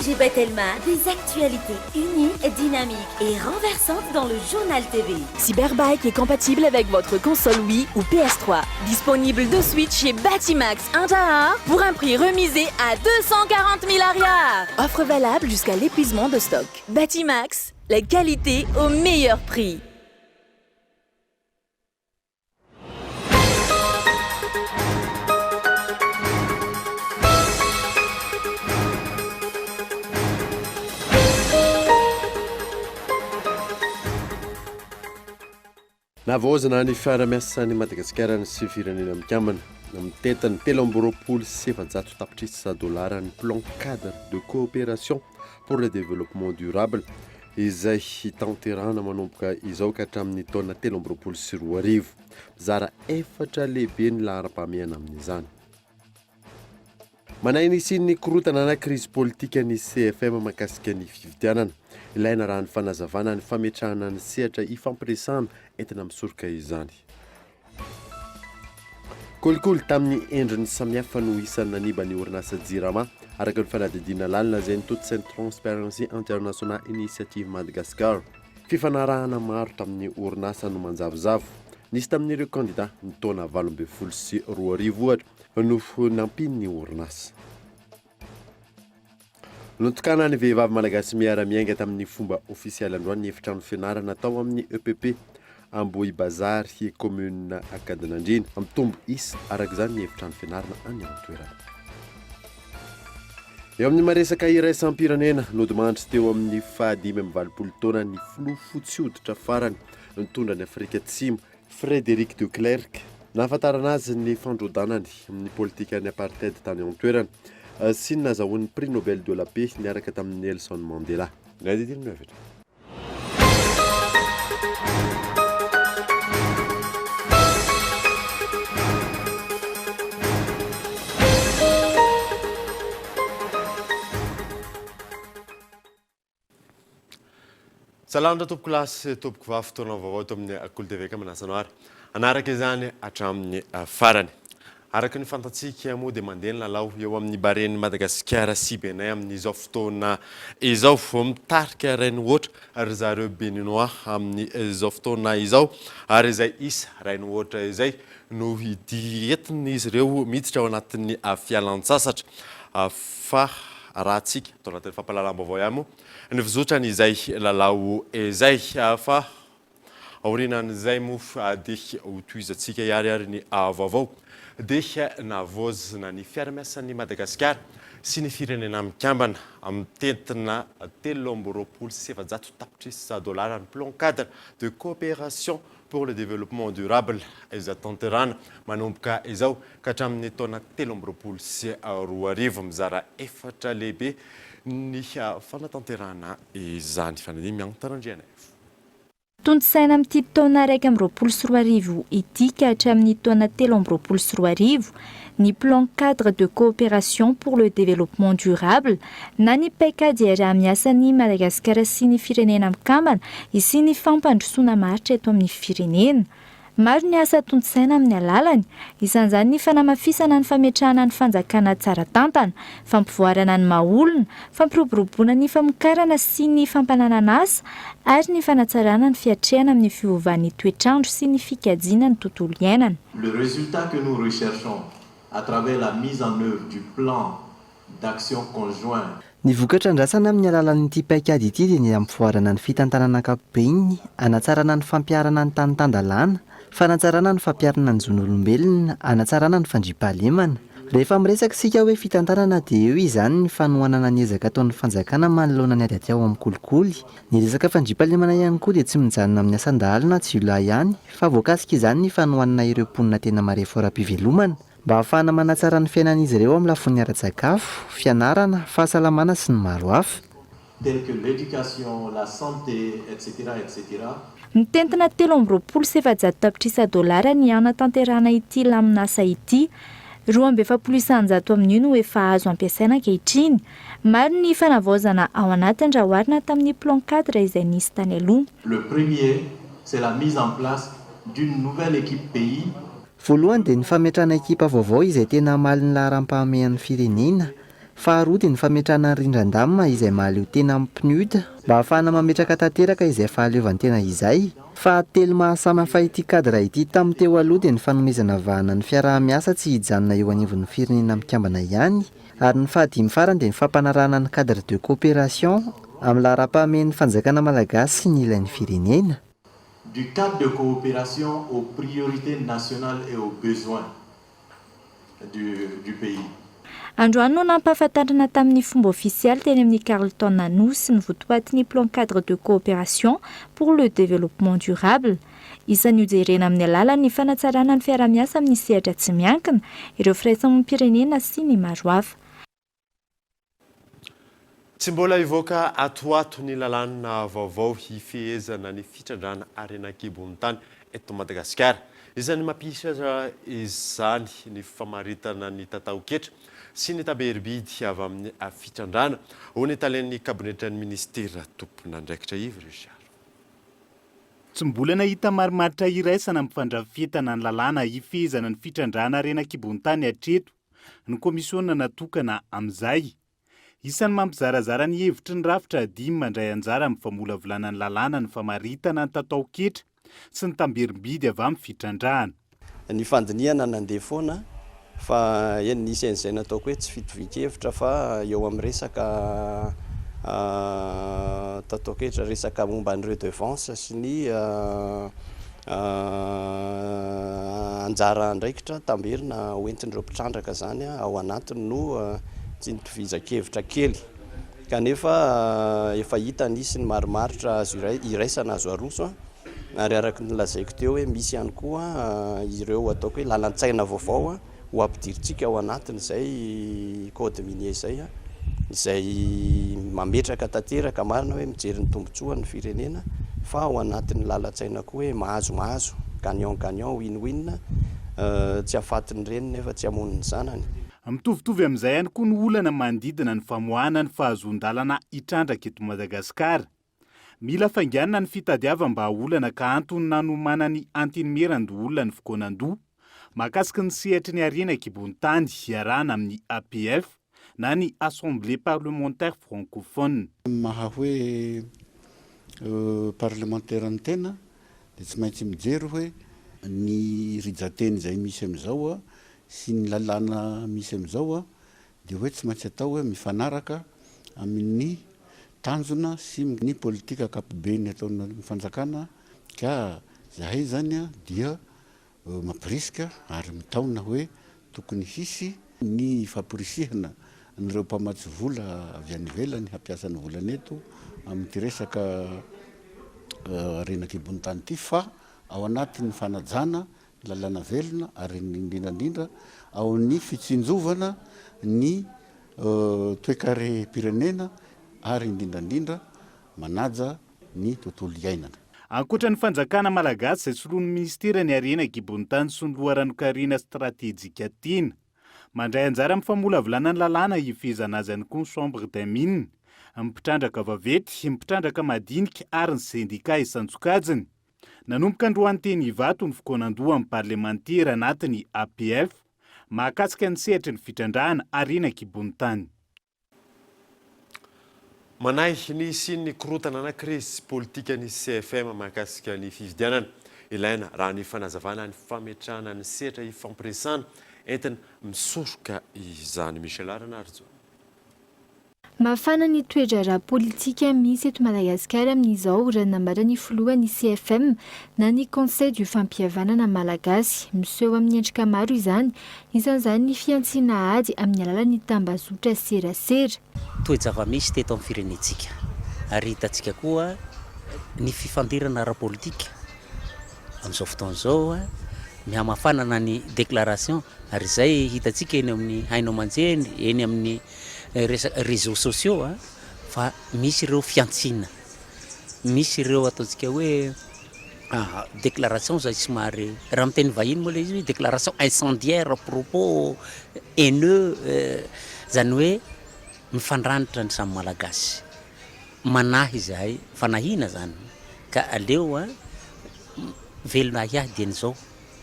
RMG Batelma, des actualités uniques, dynamiques et renversantes dans le journal TV. Cyberbike est compatible avec votre console Wii ou PS3. Disponible de suite chez Batimax 1 à 1 pour un prix remisé à 240 000 arrières. Offre valable jusqu'à l'épuisement de stock. Batimax, la qualité au meilleur prix. Navozana ny fiara-miasan'ny Madagasikara ny sy firenena mikambana amin'ny tetany 3,7 tapitrisa dolara ny plan cadre de coopération pour le développement durable izay hitanterahana manomboka izao ka hatramin'ny taona 2024 mizara 4 lehibe ny laharam-pahamehana amin'izany. Manainy sy ny korotana na crise politika ny CFM makasika ny fividianana ilaina raha ny fanazavana ny fametrahana ny sehatra ifampiresahana entina misoroka izany. Kolikoly tamin'ny endriny samihafa no isan'ny naniba ny orinasa Jirama araka ny fanadidina lalina izay nitotisa ny Transparency International Initiative Madagascar. Fifanarahana maro tamin'ny orinasa no manjavozavo. Nisy tamin'ireo kandida ny taona 2024 ohatra no nampiny ny orinasa. Notokana ny vehivavy malagasy miara-miainga tamin'ny fomba ofisialy androany ny efitrano fianarana tao amin'ny EPP Ambohi Bazary commune Akadinandrina mitombo isa arak'izany ny efitrano fianarana any amin'ny toerana. Eo amin'ny maresaka iraisam-pirenena nodimandry teo amin'ny 520 taona ny filoha fotsy hoditra farany nitondra ny Afrika Atsimo Frédéric de Klerk nahafantarana azy ny fandrodanany amin'ny politika ny apartheid tany amin'ny toerana sy nazahoan'ny prix Nobel de la paix niaraka tamin'ny Nelson Mandela. Salamandra tompoko lasy tompoko vavy fotoana vaovao eto amin'ny Akolo TV manasana ary anaraka izany hatramin'ny farany. Araka ny fantatsika moa dia mandeha ny lalao eo amin'ny baren'ny Madagasikara sy Benin amin'izao fotoana izao mitarika rainy ohatra ary zareo Beninois amin'izao fotoana izao ary izay isa rainy ohatra izay no entin'izy ireo miditra ao anatin'ny fialan-tsasatra fa raha tsika atao anatin'ny fampahalalam-baovao ihany moa ny fizotrany izay lalao izay fa aorinan'izay moa dia hotoizantsika ihary ny vaovao dia navozana ny fiara-miasan'ny Madagasikara sy ny firenena mikambana amin'ny tentina 3,7 tapitrisa dolara ny plan cadre de coopération pour le développement durable izay tanterana manomboka izao ka hatramin'ny taona 2024 mizara 4 lehibe ny fanatanterana izany fanadiny miantarandriana. Tontosaina amin'ity taona 2024 ity ka hatramin'ny taona 2024 ny plan cadre de coopération pour le développement durable na ny PECA dia raha miasan'ny Madagasikara sy ny firenena mikambana sy ny fampandrosoana maritra eto amin'ny firenena. Maro ny asa tontosaina amin'ny alalany, isan'izany ny fanamafisana ny fametrahana ny fanjakana tsara tantana, fampivoarana ny maha-olona, fampiroboroboana ny famokarana sy ny fampananana asa ary ny fanatsarana ny fiatrehana amin'ny fiovan'ny toetrandro sy ny fikajiana ny tontolo iainana. Le résultat que nous recherchons à travers la mise en œuvre du plan d'action conjoint ny vokatra andrasana amin'ny alalan'ity paikady ity dia ny ampivoarana ny fitantanana ankapobeny, anatsarana ny fampiarana ny tany-tandalana, fanatsarana ny fampiarana ny zon'olombelona, anatsarana ny fandriampahalemana. Rehefa miresaka sika hoe fitantanana dia eo izany ny fanohanana ny ezaka ataon'ny fanjakana manoloana ny ady aty ao amin'ny kolikoly. Ny resaka fandriampahalemana ihany koa dia tsy mijanona amin'ny asandalina tsy ila ihany fa voakasika izany ny fanohanana ireo mponina tena marefo ara-pivelomana mba hahafahana manatsara ny fiainan'izy ireo amin'ny lafiny ara-tsakafo, fianarana, fahasalamana sy ny maro hafa. Tels que l'éducation, la santé, etc., etc. Ny tentina 3,7 tapitrisa dolara ny anatanterahana ity laminasa ity, 2,700 amin'io no efa azo ampiasaina ankehitriny. Maro ny fanavaozana ao anatiny raha oharina tamin'ny plan cadre izay nisy tany aloha. Le premier, c'est la mise en place d'une nouvelle équipe pays. Voalohany dia ny fametrahana ekipa vaovao izay tena hamaly ny laharam-pahamehan'ny firenena Faharoa dia ny fametrahana ny rindran-damina izay mahaleo tena amin'ny pneude mba ahafahana mametraka tanteraka izay fahaleovantena izay. Fahatelo mahasamihafa ity kadra ity tamin'ny teo aloha dia ny fanomezana vahana ny fiaraha-miasa tsy hijanona eo anivon'ny firenena mikambana ihany, ary ny fahadimy farany dia ny fampanarahana ny cadre de coopération amin'ny laharam-pahamehany fanjakana malagasy sy ny ilain'ny firenena. Du cadre de coopération aux priorités nationales et aux besoins du pays. Androany no nampahafantarana tamin'ny fomba ofisialy teny amin'ny Carleton Anosy ny votoatin'ny plan cadre de coopération pour le développement durable. Isan'ny hojerena amin'ny alalan'ny fanatsarana ny fiara-miasa amin'ny sehatra tsy miankina, ireo firaisamonim-pirenena sy ny maro hafa. Tsy mbola ivoaka atoato ny lalàna vaovao hifehezana ny fitrandrana arenan-kibon'ny tany eto Madagasikara. Izany mampisatra izany ny famaritana ny tatao-ketra sy ny taberbidy avy amin'ny fitrandrana ho ny talen'ny kabinetran'ny ministera tompon'andraikitra Yves Richard. Tsy mbola nahita marimaritra iraisana mifandrafetana ny lalàna hifehezana ny fitrandrana arenan-kibon'ny tany hatreto ny komisiona natokana amin'izay. Isan'ny mampizarazara ny hevitry ny rafitra dimy mandray anjara amin'ny famolavolana ny lalàna ny famaritana ny tatao-ketra sy ny tamberimbidy avy amin'ny fitrandrana. Ny fandiniana nandeha foana fa eny nisy an'izay nataoko hoe tsy fitovian-kevitra fa eo amin'ny resaka tatao-ketra resaka momba ny redevance sy ny anjara andraikitra tamberina hoentin'ireo mpitrandraka zany ao anatiny no tsy nitovizan-kevitra kely. Kanefa efa hita nisy ny marimaritra azo iraisana azo aroso ary araka ny lazaiko teo hoe misy ihany koa ireo ataoko hoe lalan-tsaina vaovao ho ampidiritsika ao anatiny izay code minier izay mametraka tanteraka marina hoe mijery ny tombotsoa ny firenena fa ao anatin'ny lalan-tsaina koa hoe mahazo gagnant win-win tsy afatin'ny reniny nefa tsy hamon'ny zanany. Mitovitovy amin'izay ihany koa ny olana manodidina ny famoahana ny fahazon-dalana hitrandraka eto Madagasikara. Mila fainganana ny fitadiava mba olana ka antony nanomana ny antinmeran'ny olona ny fokonan-doha mahakasika ny sehatry ny arenan-kibon'ny tany hiarahana amin'ny APF na ny Assemblée parlementaire francophone. Maha hoe parlementaire ny tena dia tsy maintsy mijery hoe ny rijateny izay misy amin'izao sy ny lalàna misy amin'izao dia hoe tsy maintsy atao hoe mifanaraka amin'ny tanjona sy ny politika ankapobeny ataona fanjakana ka zahay zany dia mampirisika ary mitaona hoe tokony hisy ny fampirisihana nireo mpamatsy vola avy any ivelany hampiasa ny volana eto amin'ny resaka arenan-kibon'ny tany ity fa ao anatin'ny fanajana lalàna velona ary indrindrandrindra ao ny fitsinjovana ny toe-karem-pirenena ary indrindrandrindra manaja ny tontolo iainana. Ankoatra ny fanjakana malagasy izay soloan'ny ministera ny arenan-kibon'ny tany sy ny loharanon-karena stratejika tiana. Mandray anjara amin'ny famolavolana ny lalàna hifehezana azy ihany koa ny chambre des mines, mipitrandraka vavety, mipitrandraka madinika ary ny sendika isan-tsokajiny. Nanomboka androany teny Ivato ny fokonan-doha amin'ny parlemantera anatin'ny APF mahakasika ny sehatry ny fitrandrahana arenan-kibon'ny tany. Manahy ny siny korotana anankiresy politika ny CFM mahakasika ny fifidianana ilaina raha ny fanazavana ny fametrahana ny sehatra ifampiresana entina misoroka izany. Michel Aranarjo. Mafana ny toedrara politika misy eto Madagasikara amin'izao raha nambarany filohan'ny CFM na ny Conseil du fampihavanana malagasy miseho amin'ny endrika maro izany, isan'izany ny fiantsiana ady amin'ny alalan'ny tambazotra serasera. Toejava misy teto amin'ny firenentsika ary hitantsika koa ny fifandirana ara-politika amin'izao fotoana izao mihamafanana ny déclaration ary izay hitantsika eny amin'ny haino aman-jeny eny amin'ny réseaux sociaux fa misy ireo fiantsina, misy ireo ataontsika hoe déclaration zay somary raha miteny vahiny moa izy déclaration incendiaire à propos haineux zany hoe mifandranitra ny samy malagasy manahy izahay fanahina zany ka aleo velona hiahy dian'izao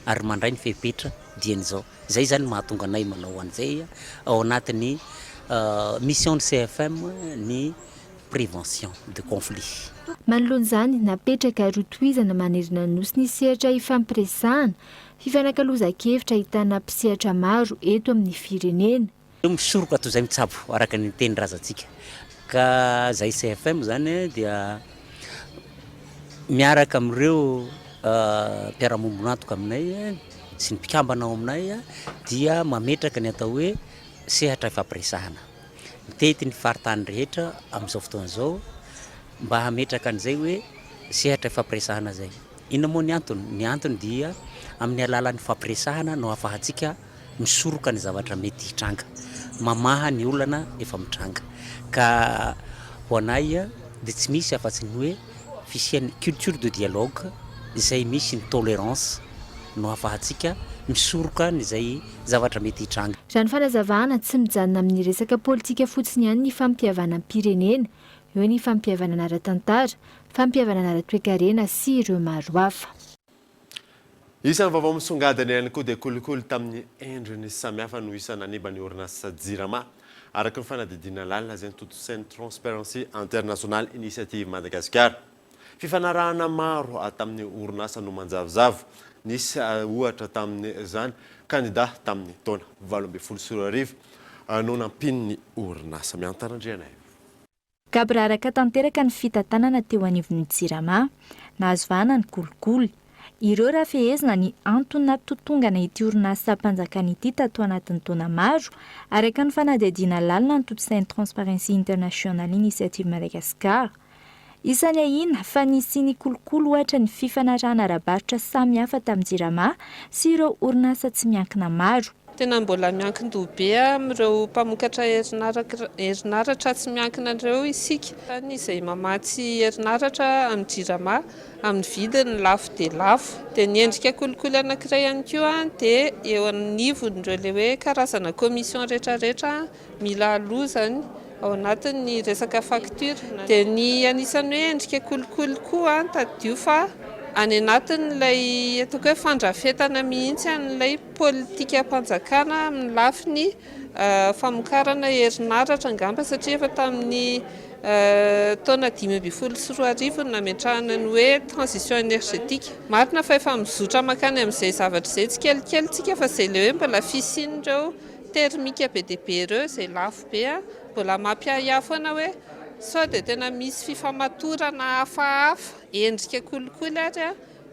ary mandray ny fepetra dian'izao. Zay zany mahatonga anay manao an'izay ao anatin'ny mission ny CFM ny prévention de conflit. Manoloana izany napetraka rotoizana manerina ny nosy ny sehatra ifampiresahana fifanankalozan-kevitra ahitana mpisehatra maro eto amin'ny firenena. Misoroka toy izay mitsabo araka ny teny razantsika ka zay CFM zany dia miaraka amin'ireo mpiara-monina antoka aminay sy ny mpikambana ao aminay dia mametraka ny atao hoe sehatra ifampiresahana mitety ny faritany rehetra amin'izao fotoana izao mba hametraka an'izay hoe sehatra ifampiresahana zay. Inona moa ny antony? Ny antony dia amin'ny alalan'ny fampiresahana no ahafahantsika misoroka ny zavatra mety hitranga, mamaha ny olana efa mitranga. Ka ho anay dia tsy misy afa-tsy ny hoe fisian'ny culture de dialogue izay misy ny tolérance no ahafahantsika misoroka nyzay zavatra mety hitranga. Raha ny fanazavana tsy mijanona amin'ny resaka politika fotsiny ihany ny fampihavana pirenena, eo ny fampihavana ara-tantara, fampihavana ara-toekarena sy ireo maro hafa. Isan'ny vaovao misongadina ihany koa dia kolikoly tamin'ny endriny samihafa no isan'ny anibany orinasa JIRAMA araka ny fanadidina lalina izay notontosain'ny Transparency International Initiative Madagascar. Fifanarahana maro tamin'ny orinasa no manjavozavo. Nisy ohatra tamin'izany kandida tamin'ny taona 2024 no nampin'ny orinasa miantarandriana. Gabraraka tanteraka ny fitantanana teo anivon'ny JIRAMA, nahazo vahana ny kolikoly. Ireo raha fehezina ny antony nampitotongana ity orinasa mpanjakana ity tato anatin'ny taona maro araka ny fanadihadiana lalina ny tomposain'ny Transparency International Initiative Madagascar. Isany ahina fa nisy ny kolikoly ohatra ny fifanarahana ara-barotra samy hafa tamin'ny JIRAMA sy ireo orinasa tsy miankina maro. Tena mbola miankin-doha be amin'ireo mpamokatra herinaratra tsy miankina ireo isika. Izay mamatsy herinaratra amin'ny JIRAMA amin'ny vidiny lafo dia lafo. Dia ny endrika kolikoly anankiray ihany koa dia eo anivon'ireo le hoe karazana komision rehetrarehetra mila alozany ao anatin'ny resaka facture. Dia ny anisan'ny hoe endrika kolikoly koa tadio fa any anatin'ilay ataoko hoe fandrafetana mihitsy an'ilay politika mpanjakana amin'ny lafiny famokarana herinaratra angamba satria efa tamin'ny taona 2024 nametrahana ny hoe transition énergétique. Marina fa efa mizotra makany amin'izay zavatra izay tsy kelikely tsika fa izay le hoe mbola fisian'ireo termika be dia be ireo izay lafo be mbola mampiahiahy foana hoe sao dia tena misy fifamatorana hafahafa endrika kolikoly ary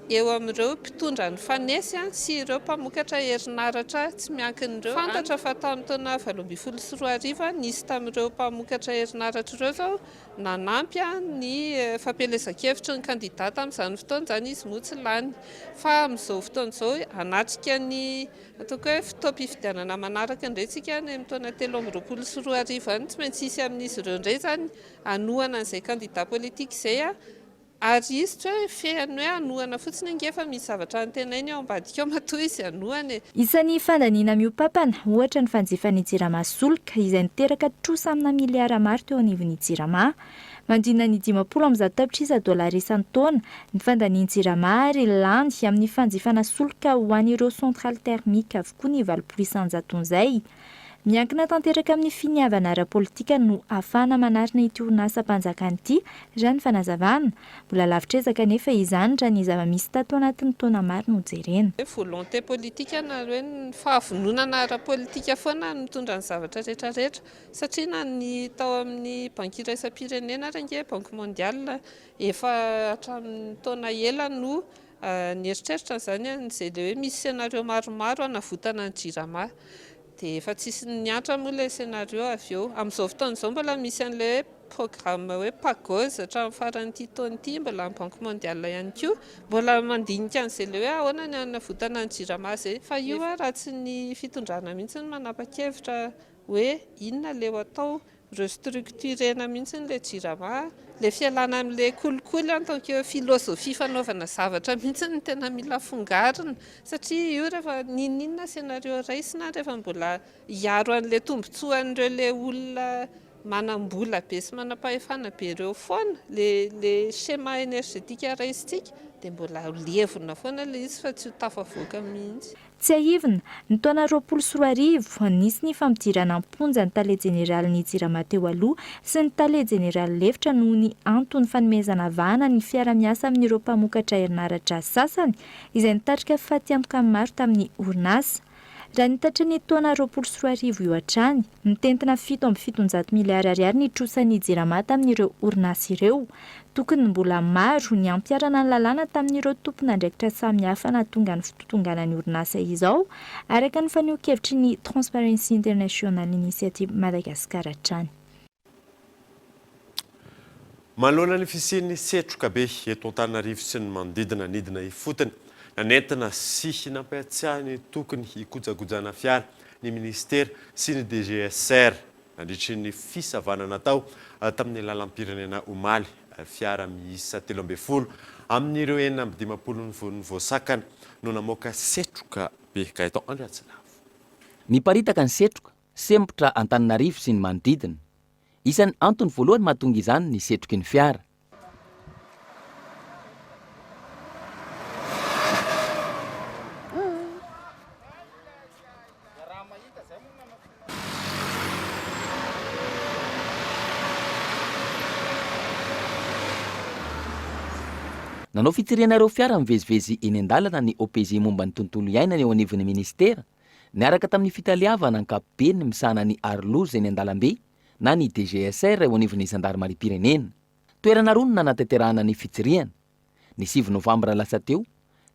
eo amin'ireo mpitondra ny fanesy sy ireo mpamokatra herinaratra tsy miankin'ireo. Fantatra fa tamin'ny taona 2024 nisy tamin'ireo mpamokatra herinaratra ireo zao nanampy ny fampelezan-kevitry ny kandidata amin'izany fotoana izany izy moa tsy lany. Fa amin'izao fotoana izao anatrika ny ataoko hoe fitaom-pifidianana manaraka indray tsika any amin'ny taona 2024 any tsy maintsy isy amin'izy ireo indray zany anohana an'izay kandida politika izay ary izy tsy hoe fehany hoe anohana fotsiny angefa misy zavatra antenainy ao ambadika ao matoa izy anohany. Isan'ny fandaniana miopampana ohatra ny fanjifany JIRAMA solika izay niteraka trosa amina miliara maro teo anivon'ny JIRAMA. Mandrina ny 50 tapitrisa dolara isan-taona ny fandaniany JIRAMA ary lany amin'ny fanjifana solika ho an'ireo centrale thermique avokoa ny 20 isan-jaton'izay. Miankina tanteraka amin'ny finiavana ara-politika no ahafahana manarina ity orinasa mpanjakana ity raha ny fanazavana. Mbola lavitrezaka nefa izany raha ny zava-misy tato anatin'ny taona maro no jerena. Volonté politika na hoe ny fahavononana ara-politika foana no mitondra ny zavatra rehetrarehetra satria na ny tao amin'ny banky iraisam-pirenena ary ange banky mondiale efa hatramin'ny taona ela no nieritreritra izany izay le hoe misy scénario maromaro anavotana ny JIRAMA. Dia efa tsisy niantra moa ilay scénario avy eo. Amin'izao fotoana izao mbola misy an'ilay programme hoe PAGOS hatramin'ny faran'ity taona ity mbola amin'ny banky mondiale ihany koa mbola mandinika an'izay le hoe ahoana ny anavotana ny JIRAMA izay. Fa io raha tsy ny fitondrana mihitsy ny manapa-kevitra hoe inona leo atao restructurena mihitsy le JIRAMA. Le fialana amin'ilay kolikoly en tant que filosofia fanaovana zavatra mihitsy ny tena mila fongarina satria io rehefa ninona scénario raisina rehefa mbola hiaro an'ilay tombotsoan'ireo le olona manam-bola be sy manam-pahefana be ireo foana le schéma énergétique raisitsika dia mbola levona foana le izy fa tsy ho tafavoaka mihitsy. Tsy aivina, ny taona 2021 nisy ny fampidirana am-ponja ny tale jeneraly ny Jirama teo aloha sy ny tale jeneraly Lefitra noho ny antony fanomezana vahana ny fiara-miasa amin'ireo mpamokatra herinaratra sasany izay nitarika fahaty-amika maro tamin'ny orinasa. Raha nitatra ny taona 2021 io hatrany, nitentina 7.7 miliara ariary ny trosan'ny Jirama tamin'ireo orinasa ireo. Tokony mbola maro ny ampiarana ny lalàna tamin'ireo tompon'andraikitra samihafa nahatonga ny fitotonganany orinasa izao, araka ny fanioan-kevitry ny Transparency International Initiative Madagascar hatrany. Manoloana ny fisian'ny setroka be eto Antananarivo sy ny manodidina nidina ifotony, nanentina sy nampiatsiahany tokony hikojakojana fiara ny ministera sy ny DGSR nandritry ny fisavana natao tamin'ny lalam-pirenena omaly fiara miisa 13 amin'ireo 450 ny voasakana no namoaka setroka be ka eto Andriantsiravo. Miparitaka ny setroka, sempotra Antananarivo sy ny manodidina. Isan'ny antony voalohany mahatonga izany ny setroky ny fiara. Nanao fitsirianareo fiara mivezivezy eny an-dalana ny OPG momba ny tontolo iainana eo anivon'ny ministera, niaraka tamin'ny fitaliavana ankapobeny misahana ny aroloza eny an-dalambe na ny DGSR eo anivon'ny zandarmariam-pirenena. Toerana roa no nanatanterahana ny fitsiriana. Ny 7 novambra lasa teo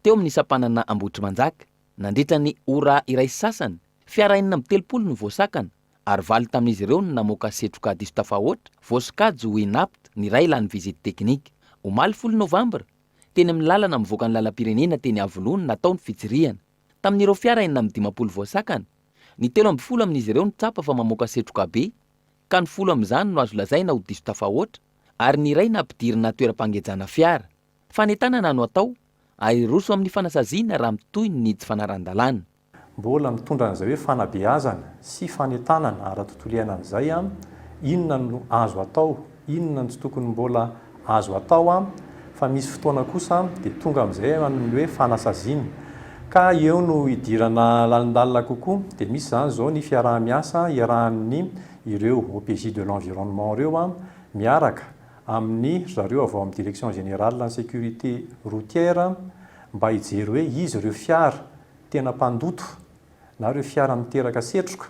amin'ny sapanana Ambohitrimanjaka, nandritra ny ora iray sasany, fiara 430 no voasakana, ary 8 tamin'izy ireo no namoaka setroka diso tafahoatra, voasikajo inapta, ny iray lany vizity teknika. Omaly 10 novambra, teny amin'ny lalana mivoaka ny lalam-pirenena teny Avolony natao ny fitsiriana. Tamin'ireo fiara 450 voasakana, ny 30 amin'izy ireo nitsapa fa mamoaka setroka be, ka ny 10 amin'izany no azo lazaina ho diso tafahoatra, ary ny iray nampidirina toeram-pangejana fiara. Fanentanana no atao, ary roso amin'ny fanasaziana raha mitoy ny tsy fanaran-dalàna. Mbola mitondra an'izay hoe fanabeazana sy fanentanana ara-tontolo iainana izay inona no azo atao, inona no tsy tokony mbola azo atao fa misy fotoana kosa dia tonga amin'izay amin'ny hoe fanasaziana. Ka eo no idirana lalindalina kokoa dia misy zany zao ny fiaraha-miasa iarahan'ny ireo OPJ de l'environnement ireo miaraka amin'ny zareo avao amin'ny direction générale de la sécurité routière mba hijery hoe izy ireo fiara tena mpandoto na ireo fiara miteraka setroka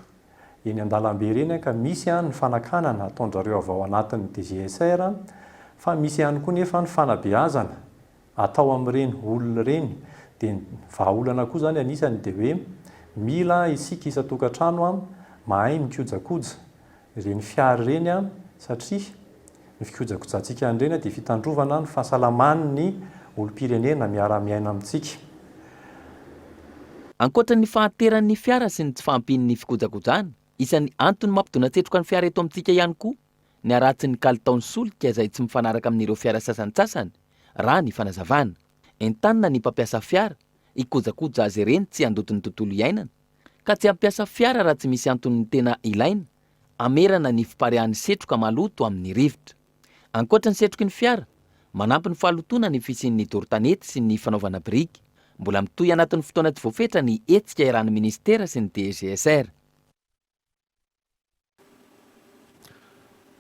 eny an-dalambe ireny ka misy ny fanakanana ataon'zareo avao anatin'ny DGSR fa misy ihany koa nefa ny fanabeazana atao amin'ireny olona ireny dia vahaolana koa zany anisany dia hoe mila isika isan-tokantrano mahay mikojakoja ireny fiara ireny satria ny fikojakojantsika ireny dia fitandrovana ny fahasalaman'ny olom-pirenena miara-miaina amintsika. Ankoatran'ny fahateran'ny fiara sy ny tsy fahampian'ny fikojakojana, isan'ny antony mampidona setroka ny fiara eto amintsika ihany koa ny aratsy ny kalitaon'ny solika izay tsy mifanaraka amin'ireo fiara sasany raha ny fanazavana. Entanina ny mpampiasa fiara hikojakoja azy ireny tsy handoto ny tontolo iainana, ka tsy hampiasa fiara raha tsy misy antony tena ilaina, amerana ny fiparehan'ny setroka maloto amin'ny rivotra. Ankoatra ny setroky ny fiara, manampy ny fahalotona ny fisian'ny dorotanety sy ny fanaovana biriky. Mbola mitoy anatin'ny fotoana tsy voafetra ny hetsika iarahan'ny ministera sy ny DGSR.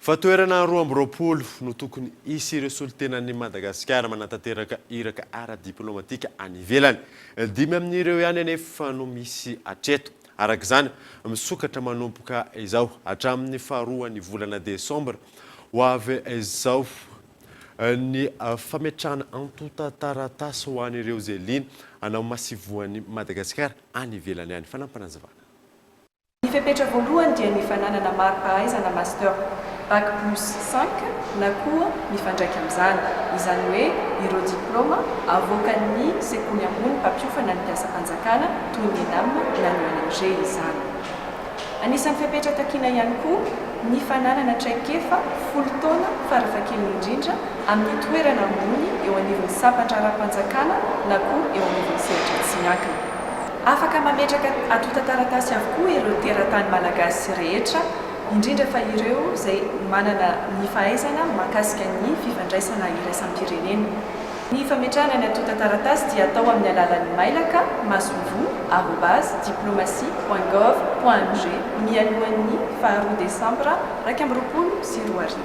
Fa toerana 2020 no tokony isy ireo solotenan'ny Madagasikara manatanteraka iraka ara-diplomatika any ivelany. 5 amin'ireo ihany anefa no misy hatreto. Araka izany, misokatra manomboka izao hatramin'ny faharoan'ny volana Desambra ho avy izao ny fametrahana antota taratasy ho an'ireo izay liana hanao masivoan'ny Madagasikara any ivelany ihany. Fanampanazavana. Ny fepetra voalohany dia ny fananana mari-pahaizana master bac plus 5 na koa mifandraika amin'izany. Izany hoe ireo diplôma avoakan'ny sekoly ambony mpampiofana ny mpiasam-panjakana toy ny ENAM na ny ONG izany. Anisan'ny fepetra takiana ihany koa ny fananana traikefa 10 taona farafahakeliny indrindra amin'ny toerana ambony eo anivon'ny sapatra ara-panjakana na koa eo anivon'ny sehatra tsy miankina. Afaka mametraka atota taratasy avokoa ireo teratany malagasy rehetra indrindra fa ireo izay manana ny fahaizana mahakasika ny fifandraisana iraisam-pirenena. Ny fametrahana ny atota taratasy dia atao amin'ny alalan'ny mailaka masovo@diplomatie.gov.mg mialohan'ny 2 Desambra 2024.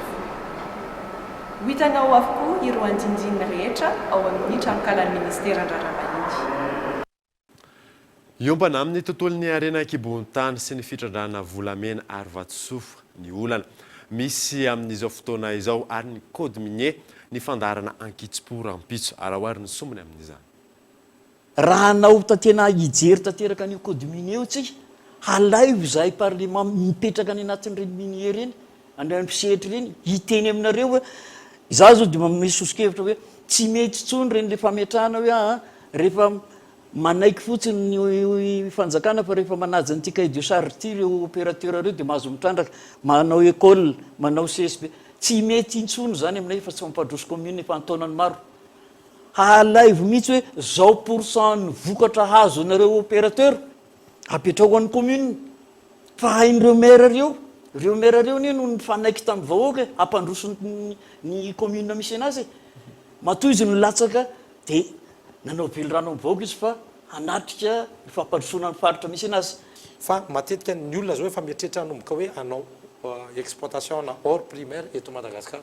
Hitanao avokoa ireo andindinina rehetra ao amin'ny tranokalan'ny ministera andrarabahiny. Iombana amin'ny tontolon'ny arena kibon-tany sy ny fitrandrana volamena ary vatsofa ny olana. Misy amin'izao fotoana izao ary ny code minier ny fandarana ankitso-po rampitso arahoary ny somony amin'izany. Raha anao tatena hijery tanteraka an'io code minier tsika, halaivo zahay parlement mipetraka any anatin'ireny minier reny, andray-pisehatra reny, hiteny aminareo hoe za zao dia misosokevitra hoe tsy mety tsony reny le fametrahana hoe rehefa manaiky fotsiny ny fanjakana fa rehefa manaja ny tika idiosary ty reo opérateur reo dia mahazo mitrandraka, manao école, manao CSP. Tsy mety intsony zany aminay fa tsy mampadroso commune efa antaonany maro. Halaivo mihitsy hoe zao pourcent ny vokatra hazo nareo opérateur apetrako an'ny commune. Fa hain'ireo maire reo nie no nifanaiky tamin'ny vahoaka hampandroso ny commune misy anazy. Matoy izy no latsaka dia nanao velorano amin'ny vahoaka izy fa hanatrika ny fampandrosona ny faritra misy anazy. Fa matetika ny olona zao efa mieritreritra hanomboka hoe hanao exploitation na hors primaire eto Madagascar.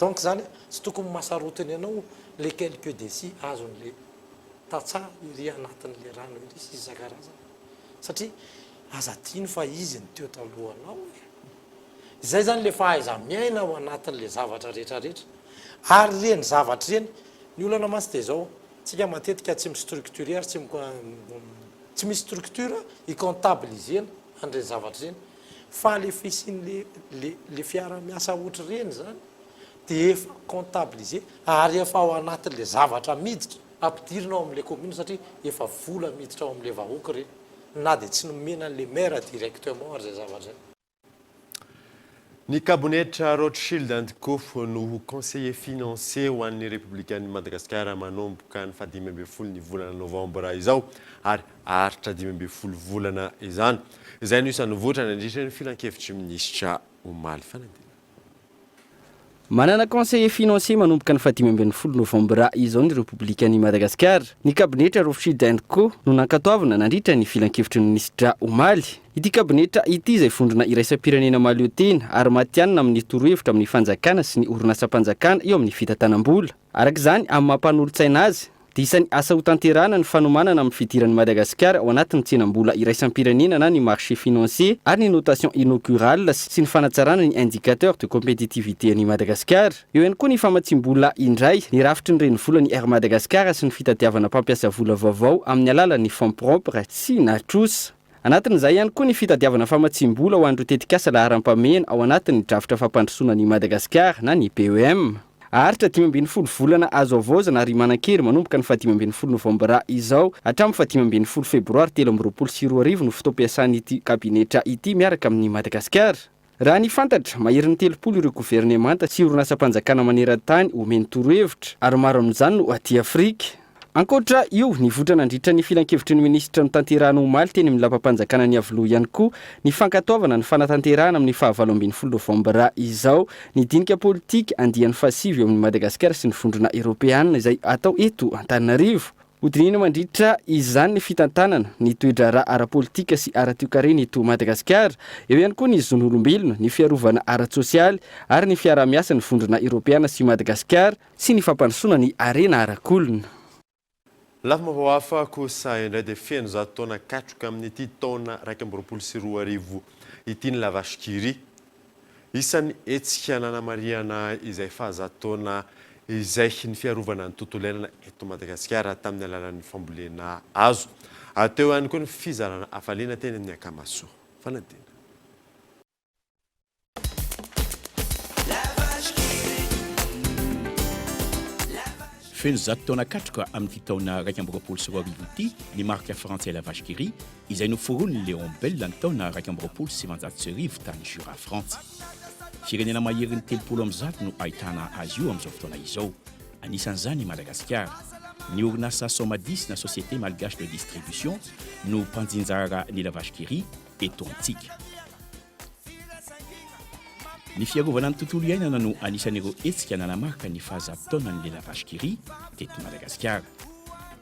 Donc zany tsy tokony mahasarotiny ianao le quelques décis azon'le tatsah iry anatin'le rano iry sy isan-karazany. Satria aza tiany fa izy ny teo talohanao. Izay zany le fahaiza miaina ao anatin'le zavatra rehetrarehetra. Ary reny zavatra reny ny olana masy dia zao tsika matetika tsy mistructurer tsy misy structure i-comptabilisena an'ireny zavatra reny. Fa le fisin'le fiara-miasa ohatry reny zany dia efa comptabiliser ary efa ao anatin'le zavatra miditra ampidirina ao amin'le commune satria efa vola miditra ao amin'le vahoaka reny na dia tsy nomena an'le maire directement ary zay zavatra zay. Ny kabinetra Rothschild and Co no conseiller financier ho an'ny Républicaine Madagascar manomboka ny 15 ny volana novambra izao ary haritra 15 volana izany. Izay no isan'ny voatra nandritra ny filan-kevitry minisitra Omaly Fanadina. Manana conseiller financier manomboka ny 15 novambra izao ny Républicaine Madagascar. Ny kabinetra Rothschild and Co no nankatoavana nandritra ny filan-kevitry ny minisitra Omaly. Ity kabinetra ity izay vondrona iraisam-pirenena mahaleotena ary matianina amin'ny torohevitra amin'ny fanjakana sy ny orinasam-panjakana eo amin'ny fitantanam-bola. Araka izany amin'ny mampanolo-tsaina azy dia isan'ny asa ho tanterahana ny fanomanana amin'ny fidiran'ny Madagasikara ao anatin'ny tsenam-bola iraisam-pirenena na ny marché financier ary ny notation inaugurale sy ny fanatsarana ny indicateur de compétitivité an'i Madagasikara. Eo ihany koa ny famatsim-bola indray, ny rafitry ny renivola ny Air Madagascar sy ny fitadiavana mpampiasa vola vaovao amin'ny alalan'ny fonds propre sy natrosa. Anatin'izay ihany koa ny fitadiavana famatsim-bola ho an'ireo tetikasa laharam-pamehana ao anatin'ny drafitra fampandrosoana ny Madagasikara na ny PEM. Haritra 15 volana azo avaozana ary manan-kery manomboka ny 15 novambra izao hatramin'ny 15 febroary 2024 no fotoam-piasan'ity kabinetra ity miaraka amin'ny Madagasikara. Raha ny fantatra maherin'ny 30 ireo gouvernemanta sy orinasam-panjakana maneran-tany omeny torohevitra ary maro amin'izany no aty Afrika. Ankoatra io ny votra nandritra ny filan-kevitry ny ministra ny tanterahana Omaly teny amin'ny lapam-panjakana ny avoloha ihany koa ny fankatoavana ny fanatanterahana amin'ny 15 novambra izao ny dinika politika andian'ny fasivy eo amin'ny Madagasikara sy ny vondrona Europeana izay atao eto Antananarivo. Hodinina mandritra izany ny fitantanana ny toedra ra ara-politika sy ara-toekarena eto Madagasikara. Eo ihany koa ny zon'olombelona, ny fiarovana ara-tsosialy ary ny fiaraha-miasa ny vondrona Europeana sy Madagasikara sy ny fampandrosoana ny arena ara-kolona. Lafa mavahafa kosa indray dia feno zato taona katroka amin'ity taona 2024 ity ny lavashkiri. Isan'ny hetsika nanamariana izay fahazato taona izay ny fiarovana ny tontolo iainana eto Madagasikara tamin'ny alalan'ny fambolena azo. Ateo ihany koa ny fizarana hafaliana teny amin'ny ankamasoa. Fanadina. Feno zato taona katroka amin'ity taona 2024 ity ny marika français la vache qui rit izay noforon'ny Léon Bell ny taona 2019 tany Jura France. Firenena maherin'ny 30 no ahitana azy io amin'izao fotoana izao. Anisan'izany Madagasikara. Ny orinasa Somadis na Société Malgache de Distribution no mpanjinjara ny la vache qui rit eto antsika. ny fiarovana ny tontolo iainana no anisan'ireo hetsika nanamarika ny fahazatotaonan'le lavashkiri teto madagasikara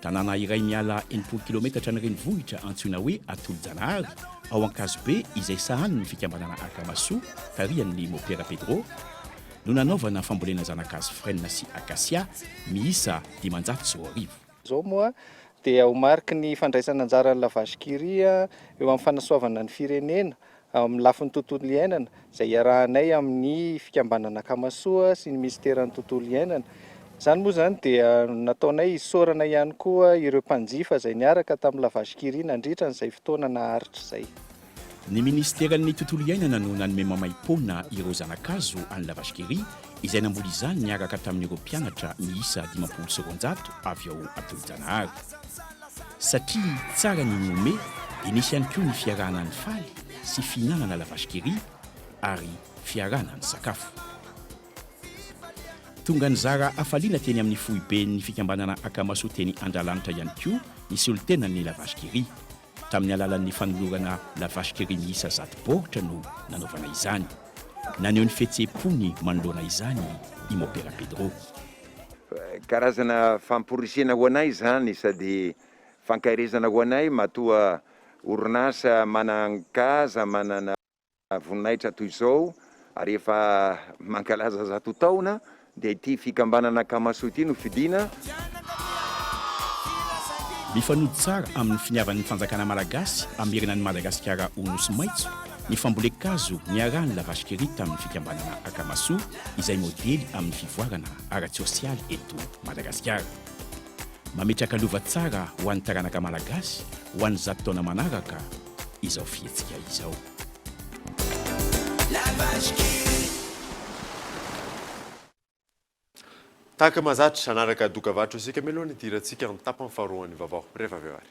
tanàna iray miala 80 kilometatra ny renivohitra antsoina hoe Atolo-Janahary ao ankazobe izay sahany ny fikambanana Akamaso tarihan'ny Mopera Pedro no nanaovana fambolena zanak'hazo frêne sy acacia miisa 500 zao moa dia ho mariky ny fandraisana anjaran'ny lavashkiri eo amin'ny fanasoavana ny firenena amin'ny lafin'ny tontolo iainana izay iarahanay amin'ny fikambanana Akamaso sy ny ministeran'ny tontolo iainana. Zany moa zany dia nataonay isorana ihany koa ireo mpanjifa izay niaraka tamin'ny lavashkiri nandritra n'izay fotoana naharitra izay. Ny ministeran'ny tontolo iainana no nanome mamaim-pona ireo zanak'hazo any lavashkiri izay namboly izany niaraka tamin'ireo mpianatra miisa 900 avy ao Atolo-Janahary. Satria tsara ny nome dia nisy ihany koa ny fiarahana ny faly sy fihinanana lavashkiri ary fiarahana ny sakafo. Tonga nizara afaliana teny amin'ny foibe ny fikambanana Akamaso teny Andralanitra ihany koa ny solontenan'ny lavashkiri. Tamin'ny alalan'ny fanolorana lavashkiri miisa 100 baoritra no nanaovana izany. Naneho ny fihetseham-pony manoloana izany i Mopera Pedro. Karazana famporisena ho anay izany sady fankairezana ho anay matoa orinasa manan-kaza manana voninahitra toy izao ary efa mankalaza 100 taona dia ity fikambanana Akamaso ity no fidina. Mifanody tsara amin'ny finiavan'ny fanjakana malagasy amerinan'ny Madagasikara ho nosy maitso ny fambolekazo niarahan'ny lavashkiri tamin'ny fikambanana Akamaso izay modely amin'ny fivoarana ara-tsosialy eto Madagasikara. Mametraka lova tsara ho an'ny taranaka malagasy ho an'ny 100 taona manaraka izao fihetsika izao. Tahaka mahazatra anaraka dokavatro isika melohany idirantsika ny tapany faharoan'ny vaovao rehefa avy eo ary.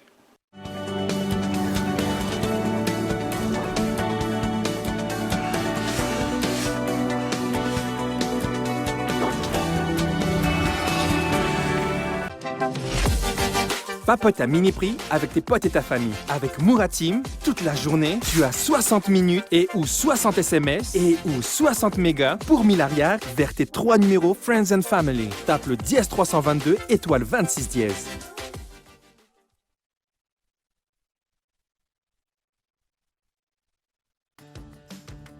Papote à mini prix avec tes potes et ta famille. Avec Mouratim, toute la journée, tu as 60 minutes et ou 60 SMS et ou 60 mégas pour 1000 ariards vers tes 3 numéros Friends and Family. Tape le dièse 322 étoile 26 dièse.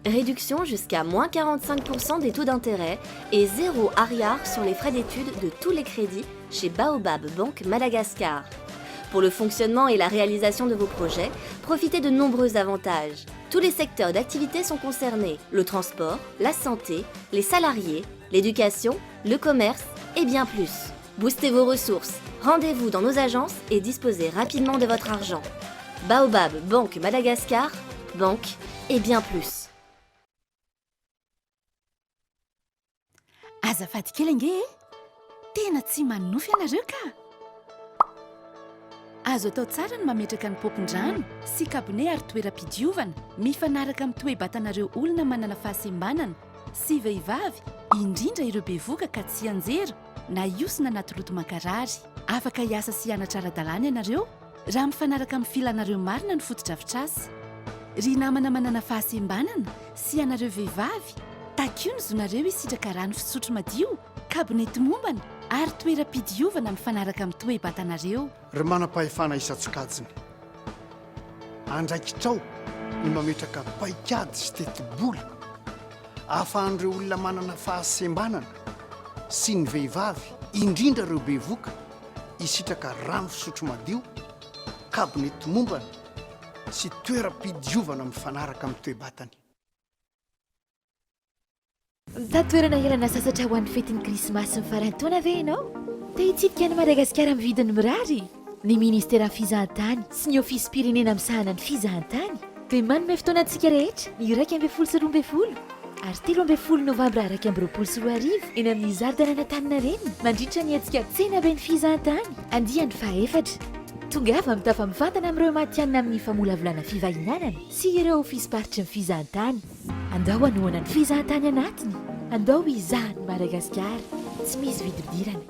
Réduction jusqu'à moins 45% des taux d'intérêt et 0 ariard sur les frais d'études de tous les crédits chez Baobab Banque Madagascar. Pour le fonctionnement et la réalisation de vos projets, profitez de nombreux avantages. Tous les secteurs d'activité sont concernés, le transport, la santé, les salariés, l'éducation, le commerce et bien plus. Boostez vos ressources, rendez-vous dans nos agences et disposez rapidement de votre argent. Baobab Banque Madagascar, banque et bien plus. Azafady kely ange tena tsy manofy ianareo ka azo atao tsara ny mametraka ny popon-drano sy kabone ary toeram-pidiovana mifanaraka amin'ny toe-batanareo olona manana fahasembanana sy vehivavy indrindra ireo bevoka ka tsy anjera na iosina anaty loto mankarary. Afaka hiasa sy hianatra ara-dalàna ianareo raha mifanaraka amin'ny filanareo marina ny fotodrafitrasy. Ry namana manana fahasembanana sy ianareo vehivavy takio ny zonareo isitraka rano fisotro madio, kabonety mombana ary toeram-pidiovana mifanaraka amin'ny toe-batanareo. Ry manam-pahefana isan-tsokajiny andraikitrao ny mametraka paikady sy teti-bola ahafahan'ireo olona manana fahasembanana sy ny vehivavy indrindra ireo bevoka isitraka rano fisotro madio, kabonety mombana sy toeram-pidiovana mifanaraka amin'ny toe-batany. Tatoerana helana sasatra ho an'ny fetin'ny krismasy ny farantaona ve ianao? Te hitsidika ny Madagasikara amin'ny vidiny mirary. Ny ministera fizahantany sy ny ofisy pirenena misahana ny fizahantany dia manome fotoanantsika rehetra ny 1 sy 12 ary 13 novambra 2024 eny amin'ny zardana Antaninarenina mandritra ny hetsika tsena be ny fizahantany andiany faha-efatra. Tongava mitafamivantana amin'ireo matianina amin'ny famolavolana fivahinanana sy ireo ofisy paritry ny fizahantany. Andao hanoana ny fizahantany anatiny. Andao izahany Madagasikara. Tsy misy vidim-dirana.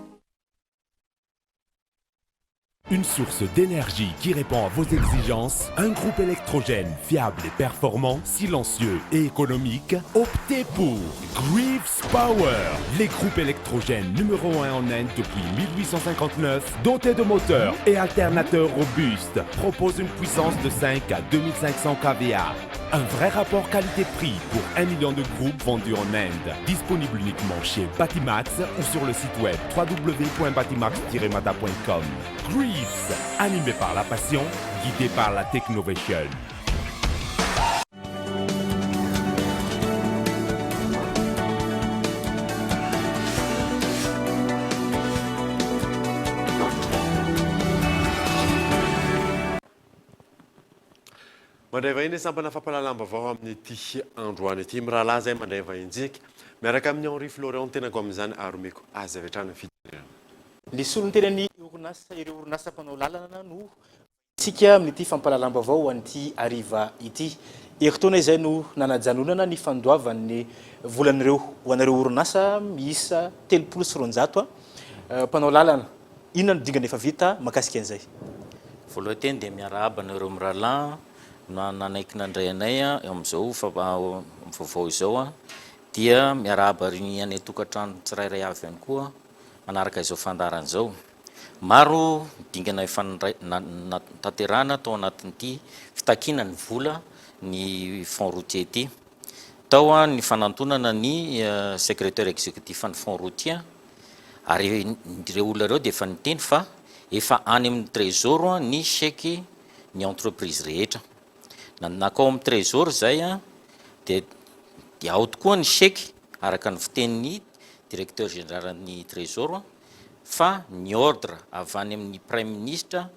Une source d'énergie qui répond à vos exigences, un groupe électrogène fiable et performant, silencieux et économique, optez pour Greaves Power, les groupes électrogènes numéro 1 en Inde depuis 1859, dotés de moteurs et alternateurs robustes, proposent une puissance de 5 à 2500 kVA. Un vrai rapport qualité-prix pour 1 million de groupes vendus en Inde. Disponible uniquement chez Batimax ou sur le site web www.batimax-mata.com. Greaves, animé par la passion, guidé par la technovation. mandray vahiny sampana fampalalambavao amin'ity androany ity mirahalahy zay mandray vahintsika miaraka amin'ny Henri Florian tenako amin'izany aromeko azy avy hatrany fidirana. Ny solon-tenany orinasa ireo orinasa mpanao lalana no tsika amin'ity fampalalambavao an'ity ariva ity. Ekotona izay no nanajanonana ny fandoavan'ny volan'ireo ho anareo orinasa miisa 300 mpanao lalana. Inona no dingana efa vita makasika an'izay? Voalohany teny dia miarahaba anareo mirahalahy nanaiky nandray anay eo amin'izao vaovao izao dia miarahaba ny any tokantrano tsirairay avy ihany koa manaraka izao fandarana izao. Maro dingana efa tanterahana tao anatin'ity fitakiana ny vola ny fonds routier ity. Tao ny fanantonana ny secrétaire exécutif ny fonds routier ary ireo olona ireo dia efa niteny fa efa any amin'ny trésor ny chèque ny entreprise rehetra. Nakao amin'ny trésor zay dia ao tokoa ny chèque araka ny fitenin'ny directeur général ny trésor fa ny ordre avy any amin'ny prime ministre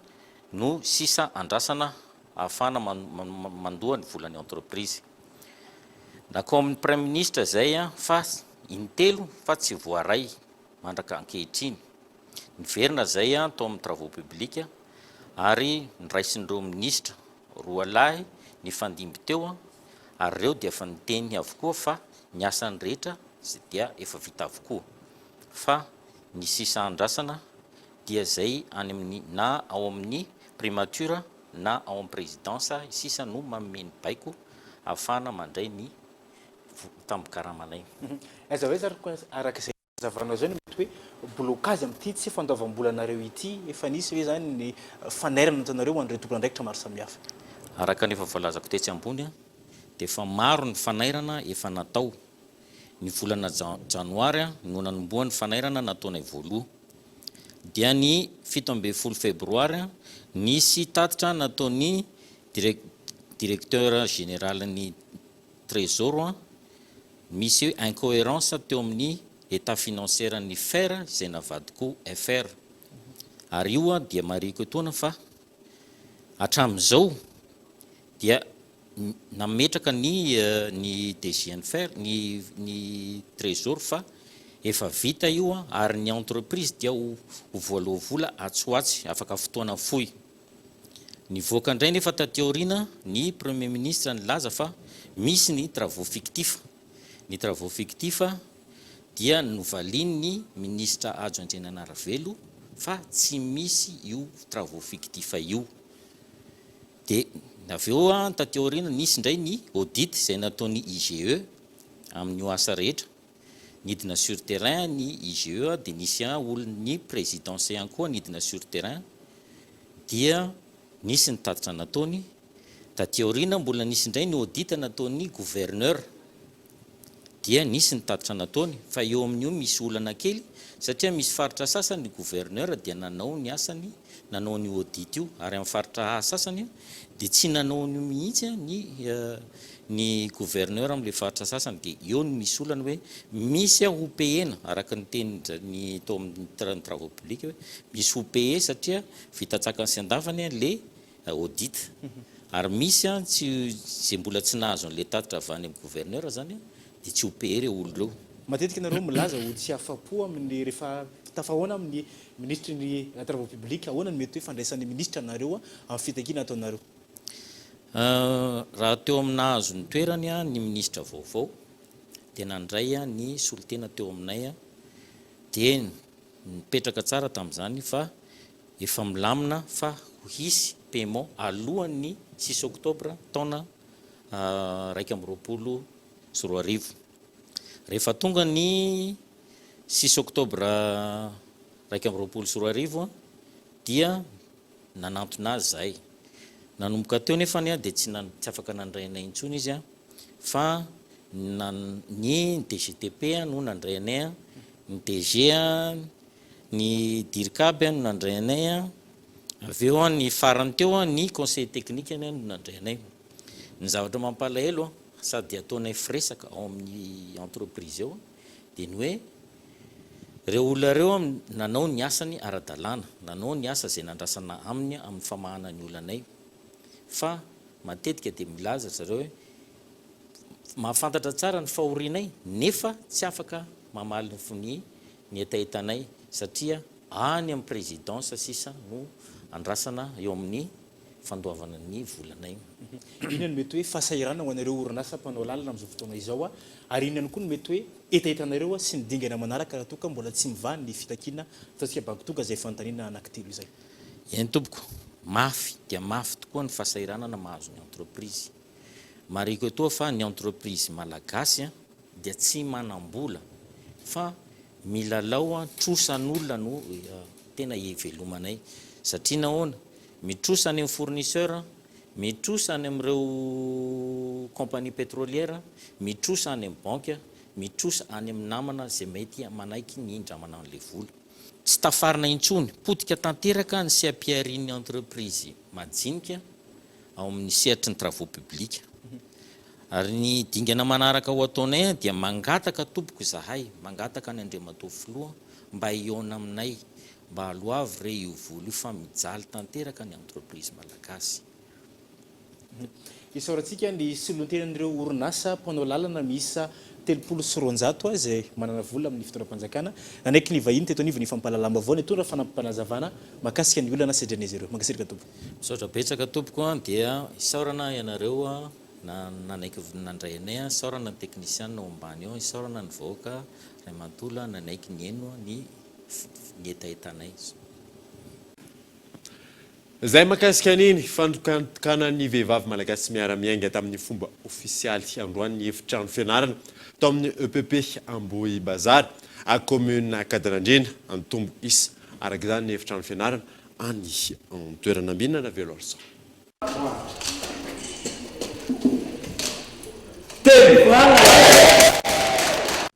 no sisa andrasana ahafana mandoa ny volan'ny entreprise. Nakao amin'ny prime ministre zay fa intelo fa tsy voaray mandraka ankehitriny. Niverina zay tao amin'ny travaux publics ary niraisin'ireo ministre roa lahy ny fandimby teo ary ireo dia efa niteny avokoa fa ny asany rehetra dia efa vita avokoa fa ny sisa andrasana dia zay any amin'ny na ao amin'ny primature na ao amin'ny présidence sisa no mameno baiko afana mandray ny tambokaramanay. Aiza hoe araka izay zavanao zany mety hoe blocage amin'ity tsy fandoavam-bolanareo ity efa nisy hoe zany ny fanairana atanareo an'ireo tompon'andraikitra maro samihafa. Araka nefa voalazako tetsy ambony dia efa maro ny fanairana efa natao. Ny volana janoary no nanomboa ny fanairana nataonay voaloha. Dia ny 17 febroary nisy tatitra nataon'ny directeur général ny trésor misy hoe incohérence teo amin'ny état financier ny FR izay navadiko FR. Ary io dia mariko etoana fa hatramin'izao dia nametraka ny DGNFR ny trésor fa efa vita io ary ny entreprise dia ho voaloha vola atsoatsy afaka fotoana fohy. Nivoaka indray nefa taty aoriana ny premier ministre nilaza fa misy ny travaux fictifs. Ny travaux fictifs dia novaliany ministre adjoint Naravelo fa tsy misy io travaux fictifs io. Dia aveo taty aoriana nisy indray ny audit izay nataon'ny IGE amin'ny asa rehetra. Nidina sur terrain ny IGE dia nisy olon'ny présidence ihany koa nidina sur terrain dia nisy ny tatitra nataony. Taty aoriana mbola nisy indray ny audit nataon'ny gouverneur dia nisy ny tatitra nataony fa eo amin'io misy olana kely satria misy faritra sasany ny gouverneur dia nanao ny asany nanao ny audit io ary amin'ny faritra sasany dia tsy nanao ny mihitsy ny gouverneur amin'le faritra sasany dia eo ny misy olana hoe misy OPE araka ny teny ny tao amin'ny travaux publics hoe misy OPE satria vitatsakany sy andafany le audit ary misy tsy mbola tsy nahazo an'le tatitra avy any amin'ny gouverneur zany dia tsy OPE reo olo reo. Matetika nareo milaza ho tsy afapo amin'ny rehefa tafahoana amin'ny ministre ny travaux publics ahoana ny mety hoe fandraisan'ny ministre nareo amin'ny fitakiana ataonareo? Raha teo aminahazo ny toerany ny ministre vaovao dia nandray ny solotena teo aminay dia nipetraka tsara tamin'izany fa efa milamina fa ho hisy paiement alohan'ny 6 octobre taona 2024. Rehefa tonga ny 6 octobre 2024 dia nanantona azy zay. Nanomboka teo nefany dia tsy afaka nandrainay intsony izy fa ny DGTP no nandrainay, ny DG ny DIRCAB no nandrainay, aveo ny farany teo ny conseil technique no nandrainay. Ny zavatra mampalahelo sady ataonay fresaka ao amin'ny entreprise eo dia ny hoe reo olona reo nanao ny asany ara-dalàna, nanao ny asa zay nandrasana aminy amin'ny famahana ny olanay, fa matetika dia milaza zareo hoe mahafantatra tsara ny fahorinay nefa tsy afaka mamaly ny etaetanay satria any amin'ny présidence sisa no andrasana eo amin'ny fandoavana ny volanay. Inona no mety hoe fasahirana ho anareo orinasa mpanao lalana amin'izao fotoana izao ary inona koa no mety hoe etaetanareo sy ny dingana manaraka raha toka mbola tsy mivany ny fitakina ataontsika banky zay fanontaniana anankitelo izay. Eny tompoko, mafy dia mafy tokoa ny fasahiranana mahazo ny entreprise. Mariko etoa fa ny entreprise malagasy dia tsy manam-bola fa milalao trosan'olona no tena ivelomanay satria nahoana mitrosa any amin'ny fournisseur, mitrosa any amin'ireo compagnie pétrolière, mitrosa any amin'ny banque, mitrosa any amin'ny namana zay mety manaiky ny indramana an'ilay vola. Tsy tafarina intsony, potika tanteraka ny sehapiarin'ny entreprise majinika ao amin'ny sehatry ny travaux publics. Ary ny dingana manaraka ho ataonay dia mangataka tompoko zahay, mangataka ny Andriamatoa filoha mba hiona aminay, mba aloavy re io vola io fa mijaly tanteraka ny entreprise malagasy. Isaorantsika ny solontenan'ireo orinasa mpanao lalana miisa 300 zay manana vola amin'ny fitondram-panjakana nanaiky ny vahiny teto anivony fampalalamba avao ny tondra fanampanazavana makasika ny olana sedran'izy ireo. Mankasirika tompoko. Misaotra betsaka tompoko dia isaorana ianareo nanaiky nandray anay, isaorana ny technicien ao ambany ao, isaorana ny vahoaka ray matola nanaiky ny eno ny etaetanay. Zay makasika an'iny fandokana ny vehivavy malagasy miara-miainga tamin'ny fomba ofisialy androany efitrano fianarana tao amin'ny EPP Ambohi Bazary a commune Kadranandrina antombo isa araka izany ny efitrano fianarana any toerana ambinana Velorsa.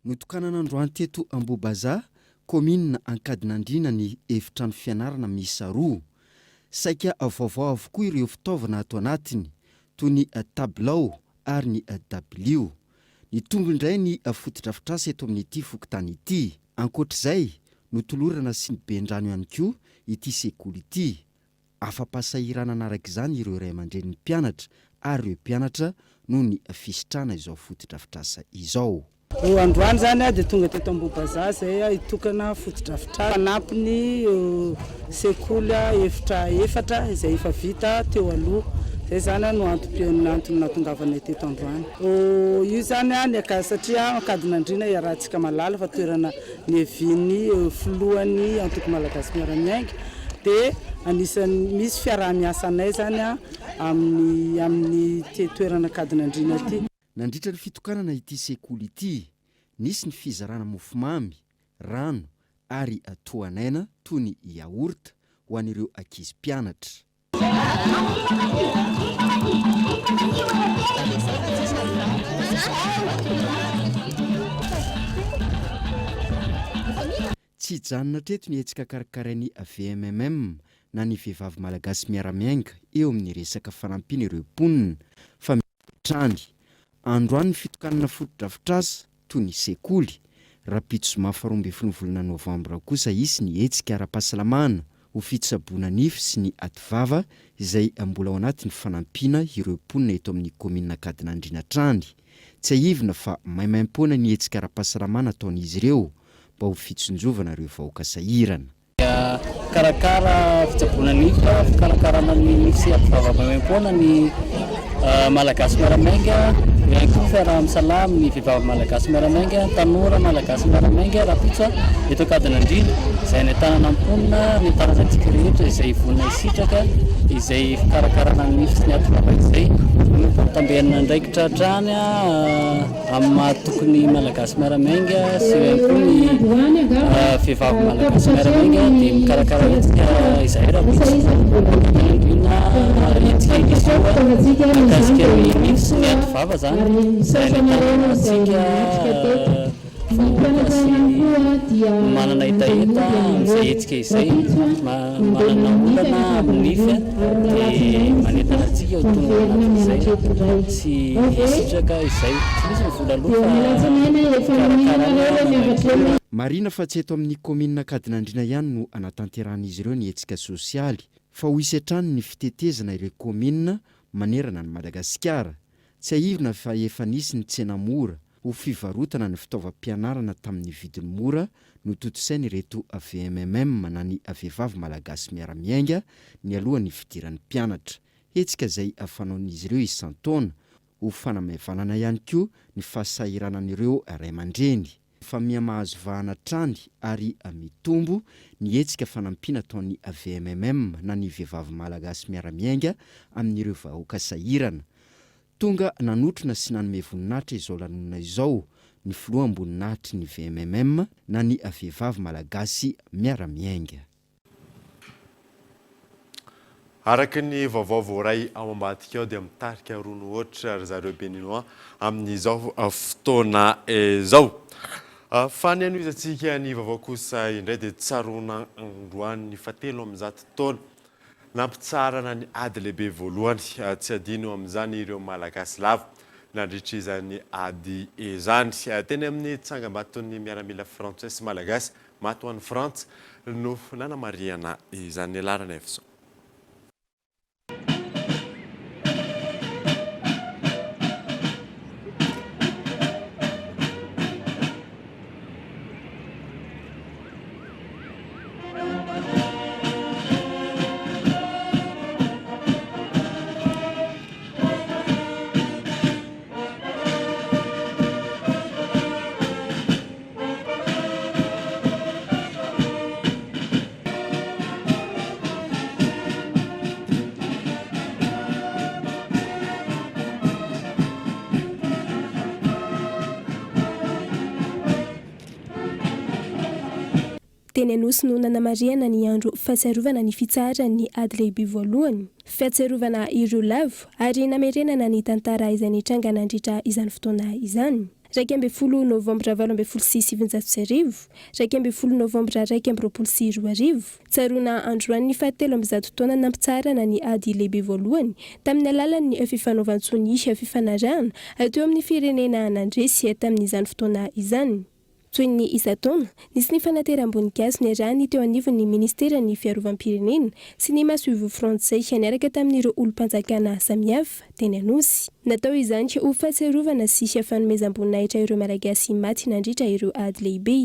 Notokanana androany teto Ambohi Bazary commune Ankadinandrina ny efitrano fianarana miisa 2. Saika avaovao avokoa ireo fitaovana ato anatiny toy ny tabilao ary ny dabilio. Ny tombo indray ny fotodrafitrasa eto amin'ity fokontany ity. Ankoatr'izay notolorana sy ny bendrano ihany koa ity sekoly ity. Afa-pasahirana anaraka izany ireo ray aman-dren'ny mpianatra ary ireo mpianatra noho ny fisitrana izao fotodrafitrasa izao. Androany zany dia tonga teto Ambohi Bazary zay hitokana fotodrafitrasa anampiny sekoly efatra izay efa vita teo aloha. Zay zany no antony nahatongavanay teto androany. Io zany ny aka satria Ankadinandrina iarahantsika malala fa toerana neviny filohan'ny antoko malagasy miara-miainga dia anisan'ny misy fiaraha-miasanay zany amin'ny toerana Ankadinandrina ity. Nandritra ny fitokanana ity sekoly ity, nisy ny fizarana mofomamy, rano ary toanaina toy ny yaourt ho an'ireo ankizy mpianatra. Tsy janona treto ny hetsika karakarain'ny VMMM na ny vehivavy malagasy miara-miainga eo amin'ny resaka fanampina ireo mponina fa mitrany. Androany ny fitokanana fotodrafitrasa toy ny sekoly. Rapitso zoma 12 volana novambra kosa isy ny hetsika ara-pahasalamana ho fitsaboana nify sy ny ativava izay mbola ao anatin'ny fanampiana ireo mponina eto amin'ny commune Kadinandrina trany. Tsy ahivina fa maimaim-poana ny hetsika ara-pahasalamana ataon'izy ireo mba ho fitsonjovana ireo vahoaka sahirana. Karakara fitsaboana nify, fikarakarana ny nify sy ativava maimaim-poana ny malagasy miara-miainga, ihany koa fiaraha-misalamy ny vehivavy malagasy miara-miainga, tanora malagasy miara-miainga rapitso eto Kadinandrina izay ny tanana amponina ny tarantsika rehetra izay vonina isitraka izay fikarakarana ny nify sy ny atonava izay tambenana ndraikitra hatrany amin'ny mahatokony malagasy miaramainga sy koa ny vehivavy malagasy miaramainga dia mikarakara etsika izay raha indrina etsika izy io mikasika ny nify sy ny atovava zany izay ny tananatsika manana etaeta amin'izay etsika izay manana olana amin'ny nify dia manentana antsika ho tonga anatin'izay sy isitraka izay tsy misy volalofa marina fa tsy eto amin'ny komina Kadinandriana ihany no anatanteran'izy ireo ny hetsika sosialy fa ho isy hatrany ny fitetezana ireo komina manerana ny Madagasikara tsy aivina fa efa nisy ny tsena mora ho fivarotana ny fitaovam-pianarana tamin'ny vidiny mora no totosainy ireto AVMMM na ny vehivavy malagasy miara-miainga ny alohan'ny fidiran'ny mpianatra hetsika izay afanaon'izy ireo isan-taona ho fanamavanana ihany koa ny fahasahiranan'ireo ray aman-dreny fa miamahazo vahana trany ary mitombo ny hetsika fanampiana ataon'ny AVMMM na ny vehivavy malagasy miara-miainga amin'ireo vahoaka sahirana tonga nanotrona sy nanome voninahitra izao lanonana izao ny filoha amboninahitry ny VMMM na ny vehivavy malagasy miara-miainga. Araka ny vaovao voaray ao ambadika ao dia mitarika roa ohatra zareo Béninois amin'izao fotoana izao. Fa ny anoizantsika ny vaovao kosa indray dia tsaroana androany fatelo amin'zato taona nampitsarana ny ady lehibe voalohany tsy adino amin'izany ireo malagasy lava nandritra izany ady izany teny amin'ny tsangam-baton'ny miaramila frantsay sy malagasy mato an'ny Frantsa no nanamariana izany alarana efso. Teny Anosy no nanamariana ny andro fahatsiarovana ny fitsarany ady lehibe voalohany fahatsiarovana ireo lavo ary namerenana ny tantara izay nitranga nandritra izany fotoana izany. 12 Novambra 2016 12 Novambra 2022 tsaroana androany fahatelo ambizato taona nampitsarana ny ady lehibe voalohany tamin'ny alalan'ny fifanaovantsony fifanarahana atao amin'ny firenena anandresy tamin'izany fotoana izany. Toy ny isa-taona nisy ny fanateram-boninkazo ny rany teo anivon'ny ministeran'ny fiarovam-pirenena sy ny masoivo frantsay niaraka tamin'ireo olo-mpanjakana samihafa teny Anosy. Natao izany ho fahatsiarovana sy fanomezam-boninahitra ireo malagasy maty nandritra ireo ady lehibe.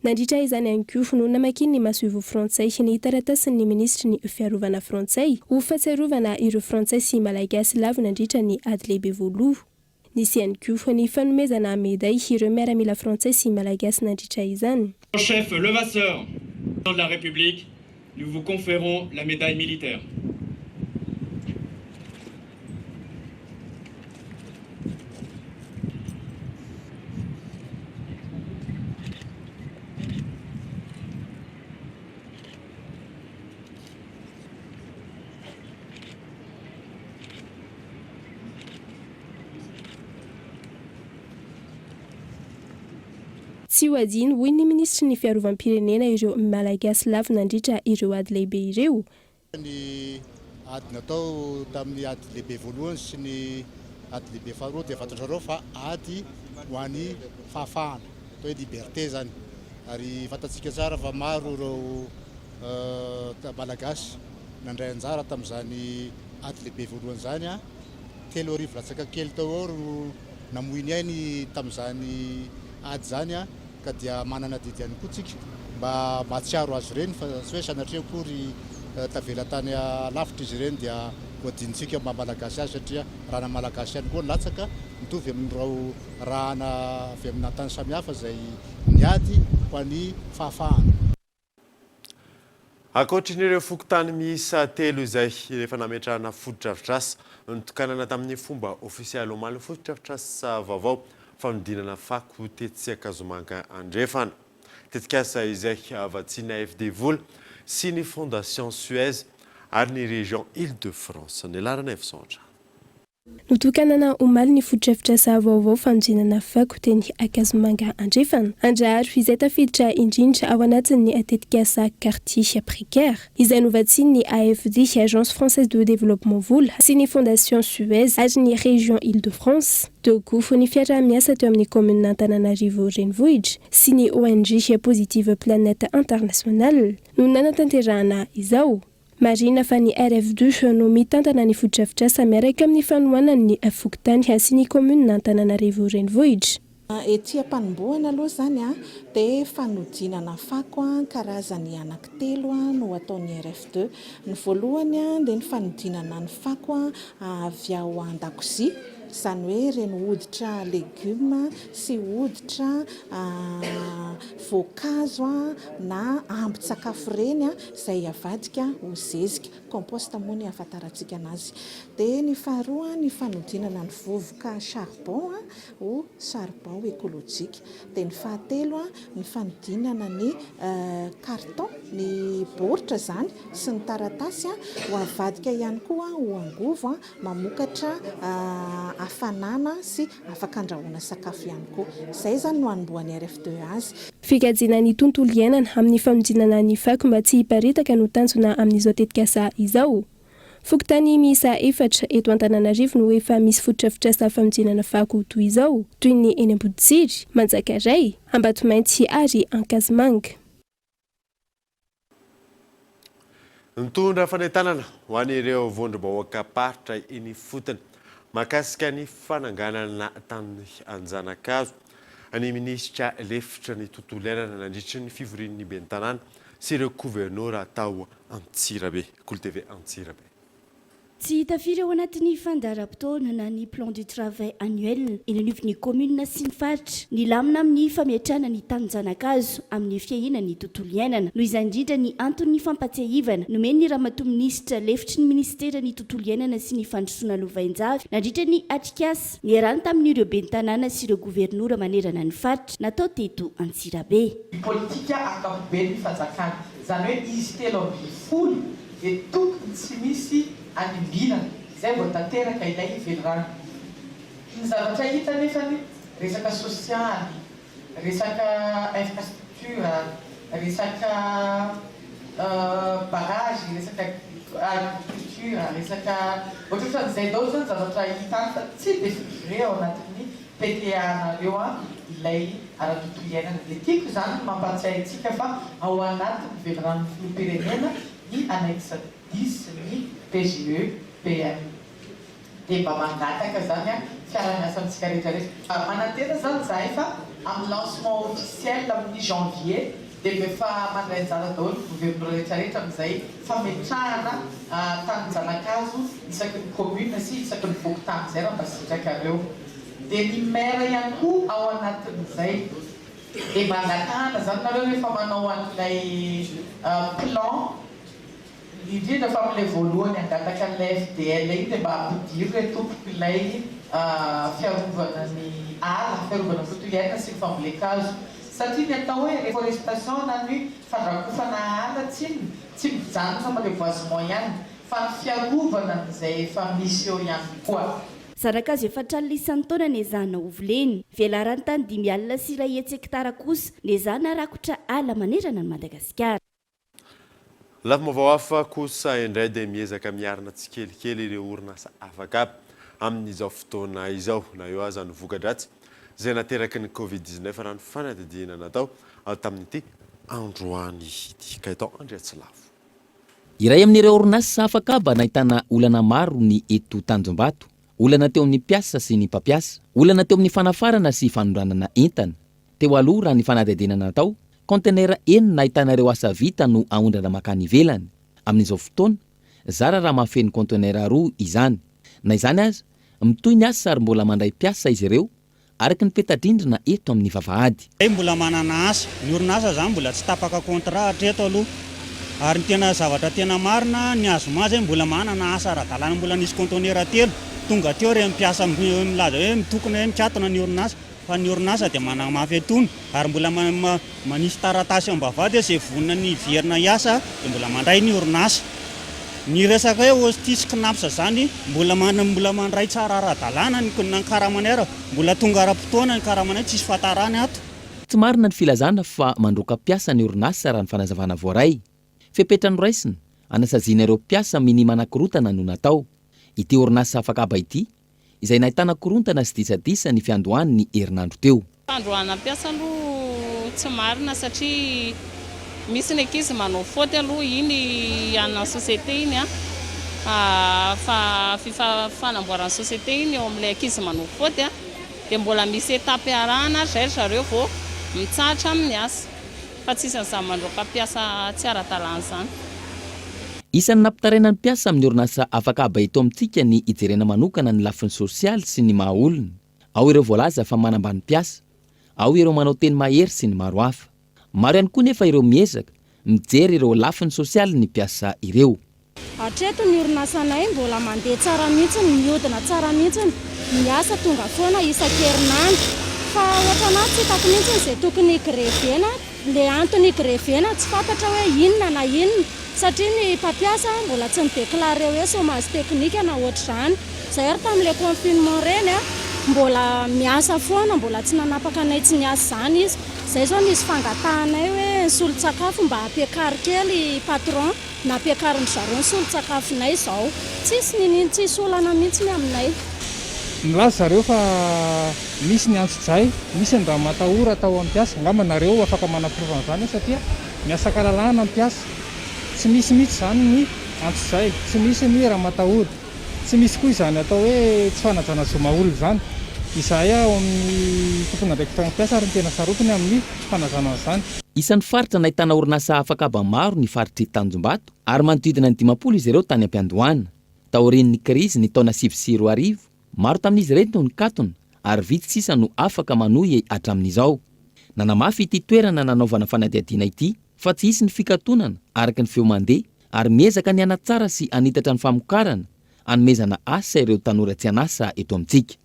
Nandritra izany ankoho no namakin'ny masoivo frantsay ny taratasin'ny ministry ny fiarovana frantsay ho fahatsiarovana ireo frantsay sy malagasy lavo nandritra ny ady lehibe voalohany. Nisy ankoho ny fanomezana médaille ireo miaramila frantsay sy malagasy nandritra izany. Chef Levasseur de la République, nous vous conférons la médaille militaire. Tsy ho adino hoy ny ministry ny fiarovam-pirenena ireo malagasy lavo nandritra ireo ady lehibe ireo. Ny ady natao tamin'ny ady lehibe voalohany sy ny ady lehibe faharoa dia fantatrareo fa ady ho an'ny fahafahana atao hoe liberté zany ary fantatsika tsara fa maro ireo malagasy nandray anjara tamin'izany ady lehibe voalohany zany 3 arivo latsaka kely tao ro namoiny ainy tamin'izany ady zany a ka dia manana didy ihany koa tsika mba mahatsiaro azy ireny fa tsy hoe sanatria akory tavela tany lavitra izy ireny dia voadinitsika malagasy azy satria rahana malagasy ihany koa latsaka mitovy amin'ireo rahana avy amin'ny tany samihafa izay miady ho an'ny fahafahana. Ankoatran'ireo fokontany miisa 3 izay rehefa nametrahana fotodrafitrasa nitokanana tamin'ny fomba ofisialy omaly fotodrafitrasa vaovao fanodinana fako tetsy Akazomanga andrefana. Tetikasa izay avatsiana AFD Vola sy ny Fondation Suez ary ny région Île-de-France ny larana efisondra. Notokanana omaly ny fotodrafitrasa vaovao fanodinana fako teny Akazomanga andrefana. Andraharo izay tafiditra indrindra ao anatin'ny tetikasa quartier précaire izay novatsian'ny AFD Agence Française de Développement Vola sy ny Fondation Suez ary ny région Île-de-France. Togofo ny fiara-miasa teo amin'ny commune Antananarivo renivohitra sy ny ONG Positive Planète International no nanatanterahana izao. Marina fa ny RF2 no mitantana ny fotodrafitrasa miaraka amin'ny fanohanany fokontany sy ny commune Antananarivo renivohitra. Ety ampanomboana aloha zany dia fanodinana fako karazany anankitelo no ataon'ny RF2. Ny voalohany dia ny fanodinana ny fako avy ao an-dakozia, izany hoe reny hoditra legioma sy hoditra voankazo na ambin-tsakafo reny izay avadika ho zezika, compost moa ny ahafantarantsika anazy. Dia ny faharoa ny fanodinana ny vovoka charbon ho charbon écologique. Dia ny fahatelo ny fanodinana ny carton, ny baoritra zany sy ny taratasy ho avadika ihany koa ho angovo mamokatra afanana sy afaka andrahoana sakafo ihany koa. Izay zany no anombohan'ny RF2 azy. Fikajiana ny tontolo iainana amin'ny fanodinana ny fako mba tsy hiparitaka no tanjona amin'izao tetikasa izao. Fokontany miisa 4 eto Antananarivo no efa misy fotodrafitrasa fanodinana fako toy izao, toy ny eny Amboditsiry, Manjakaray, Ambatomainty ary Ankazomanga. Nitondra fanentanana ho an'ireo vondrom-bahoaka paritra eny fotony mahakasika ny fananganana tany Anjanakazo. Any minisitra lefitra ny tontolo iainana nandritra ny fivorian'ny ben'ny tanàna sy ireo gouvernora tao Antsirabe. KOL-TV Antsirabe. Tsy tafiry ao anatin'ny fandaharam-potoana na ny plan du travail annuel eny anivon'ny commune sy ny faritra ny lamina amin'ny fametrahana ny Tanjanakazo amin'ny fiainana ny tontolo iainana. Noho izany indrindra ny antony fampatsiahivana nomeny ny ramatoa minisitra lefitry ny ministera ny tontolo iainana sy ny fandrosoana lovainjavy nandritra ny atrikasa ny arahany tamin'ireo ben'ny tanàna sy ireo gouvernora manerana ny faritra natao teto Antsirabe. Politika ankapobeny fanjakana izany hoe izy telo amby folo dia tokony tsy misy animbinana izay vao tanteraka ilay ivelorana. Ny zavatra hita nefany resaka sosialy, resaka infrastructure, resaka barrage, resaka agriculture, resaka ohatr'izay daholo zany zavatra hita fa tsy dia figuré ao anatin'ny PTA-nareo ilay ara-tontolo iainana. Dia tiako zany mampatsiahy antsika fa ao anatin'ny iveloran'ny filoham-pirenena ny annexe 10 ny PGE PM. Dia mba mangataka zany fiara-miasa amintsika rehetrarehetra. Manantena zany zahay fa amin'ny lancement officiel amin'ny janvier dia befa mandray anjara daholo gouverneur rehetrarehetra amin'izay fametrahana Tanjanakazo isaky ny commune sy isaky ny vokotany izay raha mba sitrakareo. Dia ny maire ihany koa ao anatin'izay. Dia mangatahana zany nareo rehefa manao an'ilay plan indrindra fa amin'ilay voalohany angataka an'ilay FDL iny dia mba ampidiro ilay tompoko ilay fiarovana ny ala, fiarovana ny tontolo iainana sy ny fambolekazo. Satria ny atao hoe reforestation na ny fandrakofana ala tsy mijanona amin'ilay boisement ihany fa ny fiarovana n'izay efa misy eo ihany koa. Zanakazo efatra lisan'ny taona nezahana ovoleny, velarany tany 5 alina sy 1 hektara kosa nezahana rakotra ala manerana ny Madagasikara. Lafim-baovao hafa kosa indray dia miezaka miarina tsikelikely ireo orinasa afaka amin'izao fotoana izao na eo aza ny voka-dratsy izay nateraky ny Covid-19 raha ny fanadidina natao tamin'ity androany ity ka itao Andriatsilavo. Iray amin'ireo orinasa afaka mba nahitana olana maro ny eto Tanjombato. olana teo amin'ny mpiasa sy ny mpampiasa, olana teo amin'ny fanafarana sy fanoranana entana. Teo aloha raha ny fanadihadiana natao, kontenera enina ahitanareo asa vita no aondrana makany ivelany. Amin'izao fotoana, zara raha mahafeno kontenera 2 izany. Na izany aza, mitoy ny asa ary mbola mandray piasa izy ireo, araka ny petadrindrina eto amin'ny vavahady. Mbola manana asa, ny orinasa zany mbola tsy tapaka contrat hatreto aloha. Ary ny tena zavatra tena marina ny azo mazy mbola manana asa ara-dalàna, mbola nisy kontenera 3 tonga teo re mipiasa milaza hoe mitokona hoe mikatona ny orinasa, fa ny orinasa dia manana mafetony ary mbola manisy taratasy ambavady izay vonina ny verina iasa dia mbola mandray ny orinasa. Ny resaka hoe hostisy knapsa zany mbola mandray tsara ara-dalàna ny karamanera, mbola tonga ara-potoana ny karamanera tsisy fatarany ato. Tsy marina ny filazana fa mandroka piasa ny orinasa raha ny fanazavana voaray. Fepetra noraisina, anasaziana ireo piasa minimana korontana no natao. Ity orinasa afaka aba ity, izay nahitana korontana sy disadisa ny fiandohany ny herinandro teo. Fandohana piasa aloha tsy marina satria misy ny ankizy manao faute aloha iny ana société iny fa fanamboarana société iny eo amin'ilay ankizy manao faute dia mbola misy étape arahana zay zareo vao mitsahatra amin'ny asa. Fa tsisy an'izany mandroaka piasa tsy ara-dalàna zany. Isan'ny nampitaraina ny piasa amin'ny orinasa afaka aba eto amintsika ny ijerena manokana ny lafiny sosialy sy ny maha olona. Ao ireo voalaza fa manambany piasa, ao ireo manao teny mahery sy ny maro hafa. Maro ihany koa nefa ireo miezaka mijery ireo lafiny sosialy ny piasa ireo. Hatreto ny orinasanay mbola mandeha tsara mihitsy, mihodina tsara mihitsy, miasa tonga foana isan-kerinandro. Fa ohatrana tsy hitako mihitsy izay tokony grevena, le antony grevena tsy fantatra hoe inona na inona, satria ny mpampiasa mbola tsy midéclaré hoe chômage technique na ohatr'izany. Zay ary tamin'ilay confinement reny mbola miasa foana, mbola tsy nanapaka anay tsy niasa zany izy. Zay zao nisy fangatahanay hoe solon-tsakafo mba ampiakary kely patron na ampiakarin'ny zareo ny solon-tsakafonay zao. Tsisy ninino, tsisy olana mihitsy ny aminay. Milaza zareo fa misy ny antso-jay, misy ny raha matahora atao amin'ny piasa. Angamba nareo afaka manam-pirovana zany satria miasa kalalahana amin'ny piasa. Tsy misy mihitsy zany ny antso-jay, tsy misy ny raha matahora, tsy misy koa izany atao hoe tsy fanajana zomaolona zany. Izahay ao amin'ny tompona ndraiky tany piasa ary ny tena sarotiny amin'ny fanajana zany. Isan'ny faritra nahitana orinasa afaka aba maro ny faritry Tanjombato ary manodidina ny 50 izy ireo tany am-piandohana. Taorian'ny krizy ny taona 2020, maro tamin'izy ireny no nikatona ary vitsy sisa no afaka manohy hatramin'izao. Nanamafy ity toerana nanaovana fanadihadiana ity fa tsy hisy ny fikatonana araka ny feo mandeha ary miezaka ny anatsara sy anitatra ny famokarana anomezana asa ireo tanora tsy anasa eto amintsika.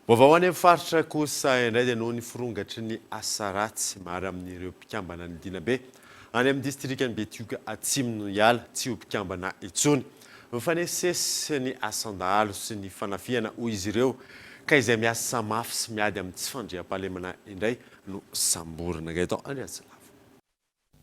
Vaovao any amin'ny faritra kosa indray dia noho ny firongatry ny asa ratsy maro amin'ireo mpikambana ny Dinabe any amin'ny distrikany Betioka atsimo no hiala tsy ho mpikambana intsony. Mifanesesy ny asan-dahalo sy ny fanafiana hoy izy ireo ka izay miasa mafy sy miady amin'ny tsy fandriam-pahalemana indray no samborina gaeto any Antsilavo.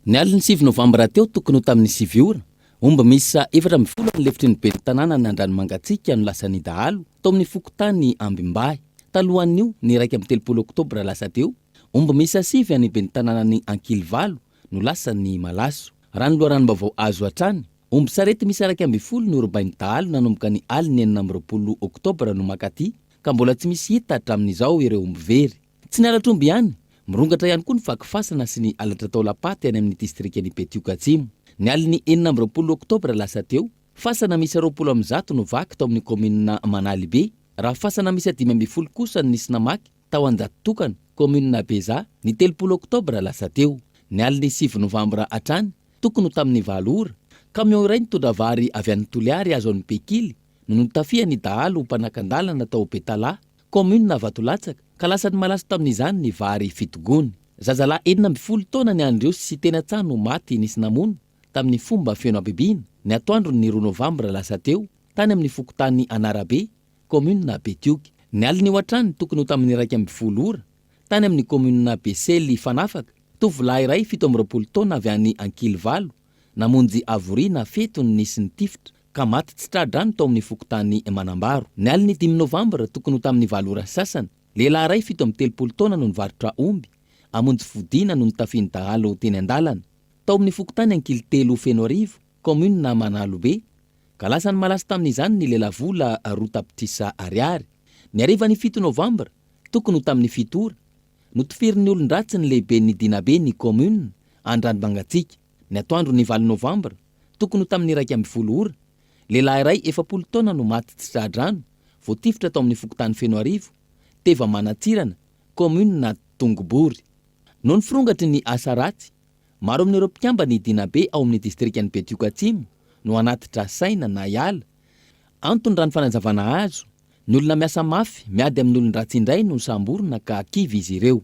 Ny aliny 7 novambra teo tokony ho tamin'ny 7 ora, omba misa 14 ny lefitry ny be tanàna ny Andranomangatsika no lasa ny dahalo tao amin'ny fokotany Ambimbahy. Talohan'io ny 1 oktobra lasa teo, omba misa 7 any be tanàna ny Ankilivalo no lasa ny Malaso. Raha ny loharanom-baovao azo hatrany, omby sarety misy 12 ny orobainy dahalo nanomboka ny aliny 20 oktobra no makaty ka mbola tsy misy hita hatramin'izao ireo omby very. Tsy nialatra omby ihany, mirongatra ihany koa ny fakifasana sy ny alatra tao lapaty any amin'ny distrikany Betioka atsimo. Ny aliny 20 oktobra lasa teo, fasana misy 20 no vaky tao amin'ny kominina Manalibe, raha fasana misy 15 kosa nisy namaky tao Anjatotokana, kominina Beza, ny 30 oktobra lasa teo. Ny aliny 7 novambra hatrany, tokony ho tamin'ny 9 ora, kamion iray nitondra vary avy any Toliary azo any Pekily no notafia ny dahalo mpanakan-dalana tao Betala, kominina Vatolatsaka, ka lasa ny malaso tamin'izany ny vary fitogony. Zazalahy 12 taona ny andreo sy tena tsano maty nisy namono tamin'ny fomba feno abibina ny atoandro ny 2 novambra lasa teo tany amin'ny fokotany Anarabe, kominina Betioka. Ny aliny io hatrany tokony ho tamin'ny 12 ora tany amin'ny kominina Besely Fanafaka, tovolahy iray 17 taona avy any Ankilivalo namonjy avoriana fetony nisy ny tifitra ka maty tsy tradrano tao amin'ny fokotany Manambaro. Ny aliny 5 novambra tokony ho tamin'ny 9 ora sasany, lehilahy iray 17 taona no nivarotra omby amonjy fodiana no nitafiany dahalo teny an-dalana tao amin'ny fokotany Ankilitelo Feno Arivo, kominina Manalobe, ka lasany malaza tamin'izany ny lelavola roa tapitrisa ariary. Ny ariva ny 7 novambra tokony ho tamin'ny 7 ora notifirin'ny olon-dratsy ny lehibe ny dinabe ny commune Andranomangatsiaka. Ny atoandro ny 4 novambra tokony ho tamin'ny 1:20 ora lehilahy iray 70 taona no maty tsy tradrano voatifitra tao amin'ny Fokotany Fenoarivo, Teva Manatsirana, commune na Tongobory. No ny firongatry ny asa ratsy, maro amin'ireo mpikamba ny dinabe ao amin'ny distrikany Betioka Atsimo no anatitra saina na iala. Antony raha ny fanazavana azo, ny olona miasa mafy miady amin'ny olon-dratsy indray no samborona ka kivy izy ireo.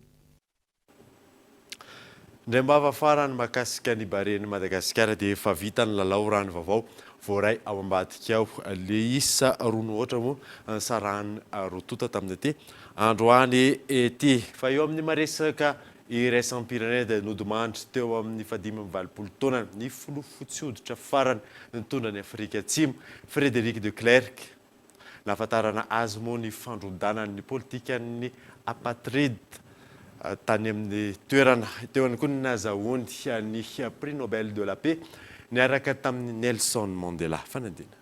Ndrembava farany makasika ny bareny Madagasikara dia efa vita ny lalao rano vaovao voaray ao ambadika ao le isa rono ohatra moa sarany rotota tamin'ny ty androany ety fa eo amin'ny maresaka iraisam-pirenena dia nodimandry teo amin'ny 5-20 taona ny filoha fotsy hoditra farany nitondra ny Afrika Atsimo Frédéric de Klerk nahafantarana azy moa ny fandrodanan'ny politikan'ny apatride tany amin'ny toerana teo ihany koa ny nazahoany ny prix Nobel de la paix niaraka tamin'ny Nelson Mandela. Fanadina.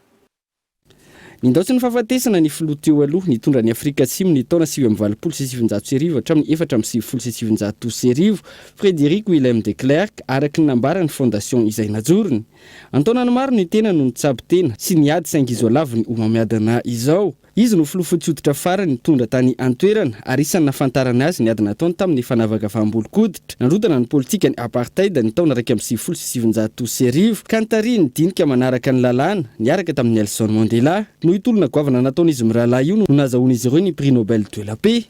Nindaotsy ny fahafatesana ny filoha teo aloha nitondra ny Afrika Atsimo ny taona 1979 hatramin'ny 1979 Frédéric Willem de Klerk araky ny nambarany fondation izay najorony. Antaonany maro ny tena no nitsabo tena sy niady saingy izo alaviny ho mamiadana izao. Izy no filoha fotsy hoditra farany nitondra tany antoerana ary isan'ny nafantarana azy niady nataony tamin'ny fanavaka fahambolo-koditra nandrodana ny politika ny apartheid ny taona 1979 ka nitariny dinika manaraka ny lalàna niaraka tamin'ny Nelson Mandela no itolona goavana nataony izy mirahalahy io no nazahoany izy ireo ny prix Nobel de la paix.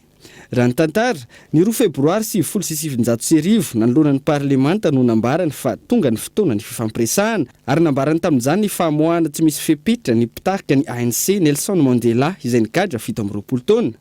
Raha ny tantara ny 2 febroary 1979 nanoloana ny parlemanta no nambarany fa tonga ny fotoana ny fifampiresahana ary nambarany tamin'izany ny famoahana tsy misy fepetra ny mpitarika ny ANC Nelson Mandela izay nigadra 17 taona.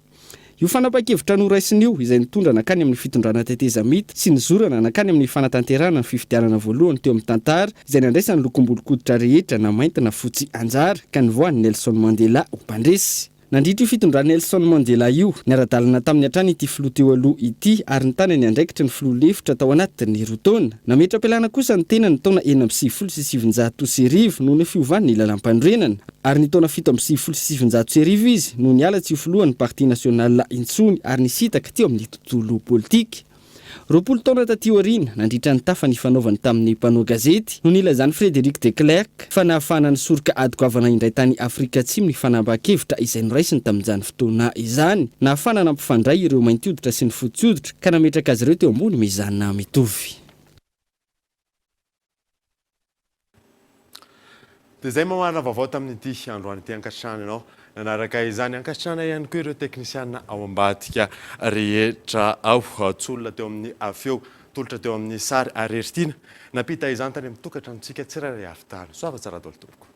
Io fanapa-kevitra noraisiny io izay nitondra nakany amin'ny fitondrana teteza mita sy nizorana nakany amin'ny fanatanterana ny fifidianana voalohany teo amin'ny tantara izay nandraisany lokom-bolo-koditra rehetra na mainty na fotsy anjara ka nivoany Nelson Mandela ho mpandresy. Nandritra io fitondrana Nelson Mandela io niara-dalana tamin'ny hatrany ity filoha teo aloha ity ary ny tanany andraikitra ny filoha lefitra tao anatin'ny roa taona. Nametra am-pialana kosa ny tena ny taona 1979 no ny fiovany ny lalam-pandrenana ary ny taona 1979 izy no niala tsy filohan'ny Parti National intsony ary nisitaka teo amin'ny tontolo politika. 20 taona taty aoriana nandritra ny tafa ny fanaovany tamin'ny mpanao gazety no nilazany Frédéric de Klerk fa nahafahana ny soroka adi-goavana indray tany Afrika Atsimo ny fanambakevitra izay noraisiny tamin'izany fotoana izany. Nahafahana nampifandray ireo mainty hoditra sy ny fotsy hoditra ka nametraka azy ireo teo ambony mizana mitovy. Dia izay mamarina vaovao tamin'ity androany ity ankatrana ianao. Nanaraka izany ankatrana ihany koa ireo teknisiana ao ambadika rehetra ao tsolona teo amin'ny afeo tolotra teo amin'ny sary ary eritina napita izany tany amin'ny tokantranontsika tsirairay avy tany soava tsara dolo tompoko.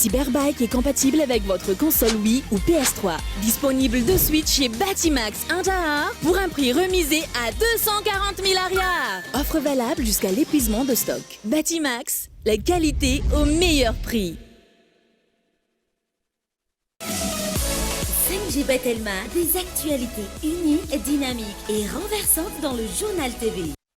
Cyberbike est compatible avec votre console Wii ou PS3. Disponible de suite chez Batimax 1 pour un prix remisé à 240 000 arias. Offre valable jusqu'à l'épuisement de stock. Batimax, la qualité au meilleur prix. 5G Batelma, des actualités uniques, dynamiques et renversantes dans le journal TV.